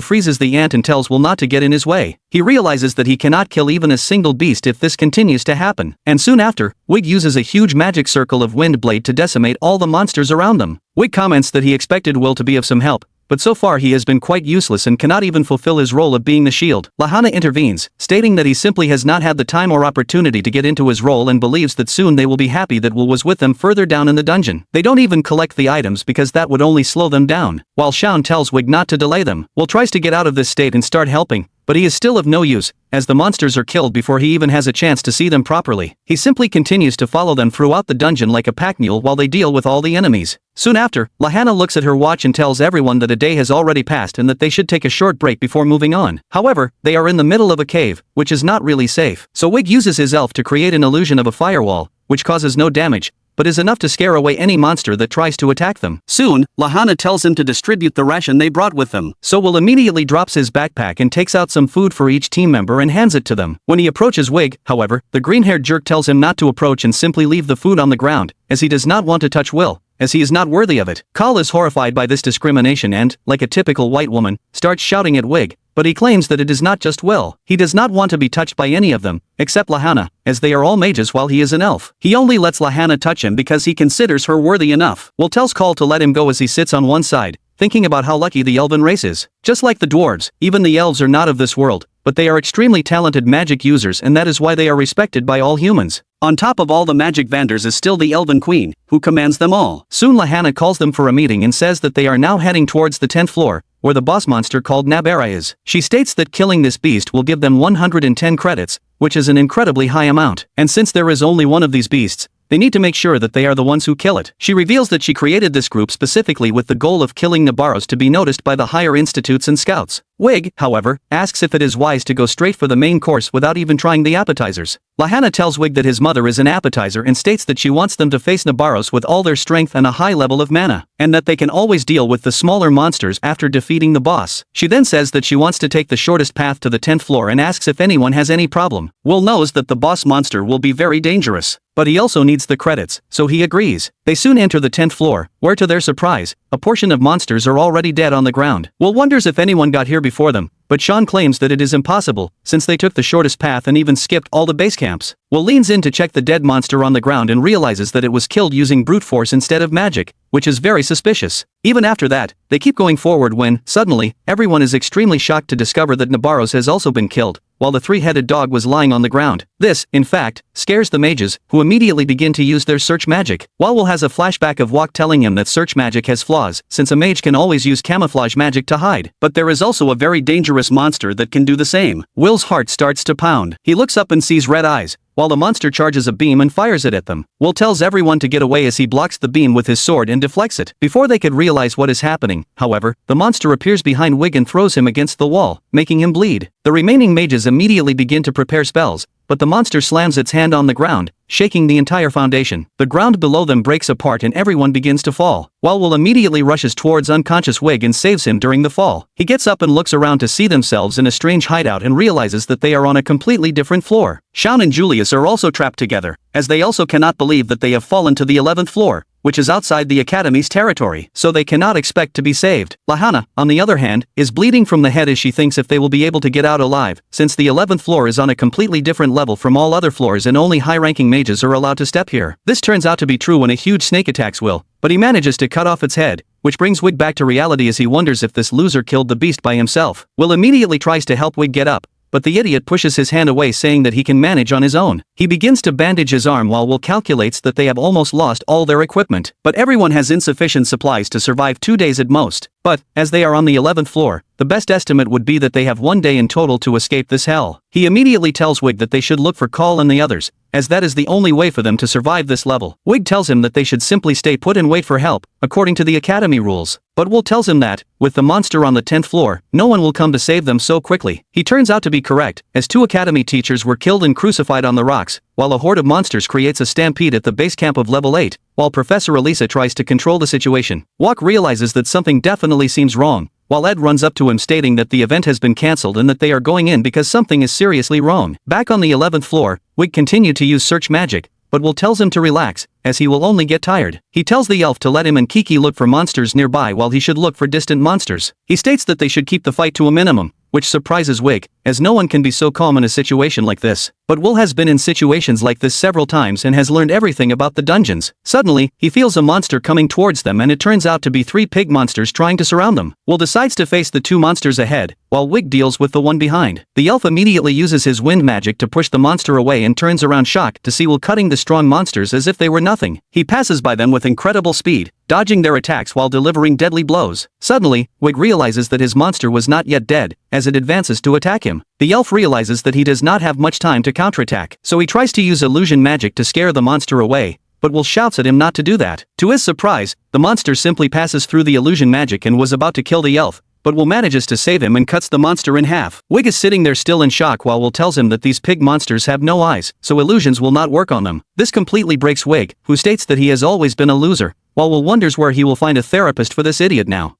freezes the ant and tells Will not to get in his way. He realizes that he cannot kill even a single beast if this continues to happen, and soon after, Wig uses a huge magic circle of wind blade to decimate all the monsters around them. Wig comments that he expected Will to be of some help, but so far he has been quite useless and cannot even fulfill his role of being the shield. Lahanna intervenes, stating that he simply has not had the time or opportunity to get into his role and believes that soon they will be happy that Will was with them further down in the dungeon. They don't even collect the items because that would only slow them down. While Shaun tells Wig not to delay them, Will tries to get out of this state and start helping, but he is still of no use, as the monsters are killed before he even has a chance to see them properly. He simply continues to follow them throughout the dungeon like a pack mule while they deal with all the enemies. Soon after, Lahanna looks at her watch and tells everyone that a day has already passed and that they should take a short break before moving on. However, they are in the middle of a cave, which is not really safe, so Wig uses his elf to create an illusion of a firewall, which causes no damage, but is enough to scare away any monster that tries to attack them. Soon, Lahanna tells him to distribute the ration they brought with them, so Will immediately drops his backpack and takes out some food for each team member and hands it to them. When he approaches Wig, however, the green-haired jerk tells him not to approach and simply leave the food on the ground, as he does not want to touch Will, as he is not worthy of it. Kal is horrified by this discrimination and, like a typical white woman, starts shouting at Wig, but he claims that it is not just Will. He does not want to be touched by any of them, except Lahanna, as they are all mages while he is an elf. He only lets Lahanna touch him because he considers her worthy enough. Will tells Kal to let him go as he sits on one side, thinking about how lucky the elven race is. Just like the dwarves, even the elves are not of this world, but they are extremely talented magic users, and that is why they are respected by all humans. On top of all the magic vendors is still the Elven Queen, who commands them all. Soon Lahanna calls them for a meeting and says that they are now heading towards the 10th floor, where the boss monster called Nabera is. She states that killing this beast will give them 110 credits, which is an incredibly high amount, and since there is only one of these beasts, they need to make sure that they are the ones who kill it. She reveals that she created this group specifically with the goal of killing Nabarros to be noticed by the higher institutes and scouts. Wig, however, asks if it is wise to go straight for the main course without even trying the appetizers. Lahanna tells Wig that his mother is an appetizer and states that she wants them to face Nabarros with all their strength and a high level of mana, and that they can always deal with the smaller monsters after defeating the boss. She then says that she wants to take the shortest path to the 10th floor and asks if anyone has any problem. Will knows that the boss monster will be very dangerous, but he also needs the credits, so he agrees. They soon enter the 10th floor, where to their surprise, a portion of monsters are already dead on the ground. Will wonders if anyone got here before them, but Shaun claims that it is impossible, since they took the shortest path and even skipped all the base camps. Will leans in to check the dead monster on the ground and realizes that it was killed using brute force instead of magic, which is very suspicious. Even after that, they keep going forward when, suddenly, everyone is extremely shocked to discover that Nabarros has also been killed, while the three-headed dog was lying on the ground. This, in fact, scares the mages, who immediately begin to use their search magic. While Will has a flashback of Wok telling him that search magic has flaws, since a mage can always use camouflage magic to hide. But there is also a very dangerous monster that can do the same. Will's heart starts to pound. He looks up and sees red eyes, while the monster charges a beam and fires it at them. Will tells everyone to get away as he blocks the beam with his sword and deflects it. Before they could realize what is happening, however, the monster appears behind Wig and throws him against the wall, making him bleed. The remaining mages immediately begin to prepare spells, but the monster slams its hand on the ground, shaking the entire foundation. The ground below them breaks apart and everyone begins to fall. Will immediately rushes towards unconscious Wig and saves him during the fall. He gets up and looks around to see themselves in a strange hideout and realizes that they are on a completely different floor. Shaun and Julius are also trapped together, as they also cannot believe that they have fallen to the 11th floor, which is outside the Academy's territory, so they cannot expect to be saved. Lahanna, on the other hand, is bleeding from the head as she thinks if they will be able to get out alive, since the 11th floor is on a completely different level from all other floors and only high-ranking mages are allowed to step here. This turns out to be true when a huge snake attacks Will, but he manages to cut off its head, which brings Wig back to reality as he wonders if this loser killed the beast by himself. Will immediately tries to help Wig get up, but the idiot pushes his hand away saying that he can manage on his own. He begins to bandage his arm while Will calculates that they have almost lost all their equipment. But everyone has insufficient supplies to survive 2 days at most. But, as they are on the 11th floor, the best estimate would be that they have 1 day in total to escape this hell. He immediately tells Wig that they should look for Call and the others, as that is the only way for them to survive this level. Wig tells him that they should simply stay put and wait for help, according to the Academy rules. But Will tells him that, with the monster on the 10th floor, no one will come to save them so quickly. He turns out to be correct, as 2 Academy teachers were killed and crucified on the rocks, while a horde of monsters creates a stampede at the base camp of level 8, while Professor Elisa tries to control the situation. Wok realizes that something definitely seems wrong, while Ed runs up to him stating that the event has been cancelled and that they are going in because something is seriously wrong. Back on the 11th floor, Wig continued to use search magic, but Will tells him to relax, as he will only get tired. He tells the elf to let him and Kiki look for monsters nearby while he should look for distant monsters. He states that they should keep the fight to a minimum, which surprises Wig, as no one can be so calm in a situation like this. But Will has been in situations like this several times and has learned everything about the dungeons. Suddenly, he feels a monster coming towards them and it turns out to be 3 pig monsters trying to surround them. Will decides to face the 2 monsters ahead, while Wig deals with the one behind. The elf immediately uses his wind magic to push the monster away and turns around shocked to see Will cutting the strong monsters as if they were nothing. He passes by them with incredible speed, dodging their attacks while delivering deadly blows. Suddenly, Wig realizes that his monster was not yet dead, as it advances to attack him. The elf realizes that he does not have much time to counterattack, so he tries to use illusion magic to scare the monster away, but Will shouts at him not to do that. To his surprise, the monster simply passes through the illusion magic and was about to kill the elf, but Will manages to save him and cuts the monster in half. Wig is sitting there still in shock while Will tells him that these pig monsters have no eyes, so illusions will not work on them. This completely breaks Wig, who states that he has always been a loser, while Will wonders where he will find a therapist for this idiot now.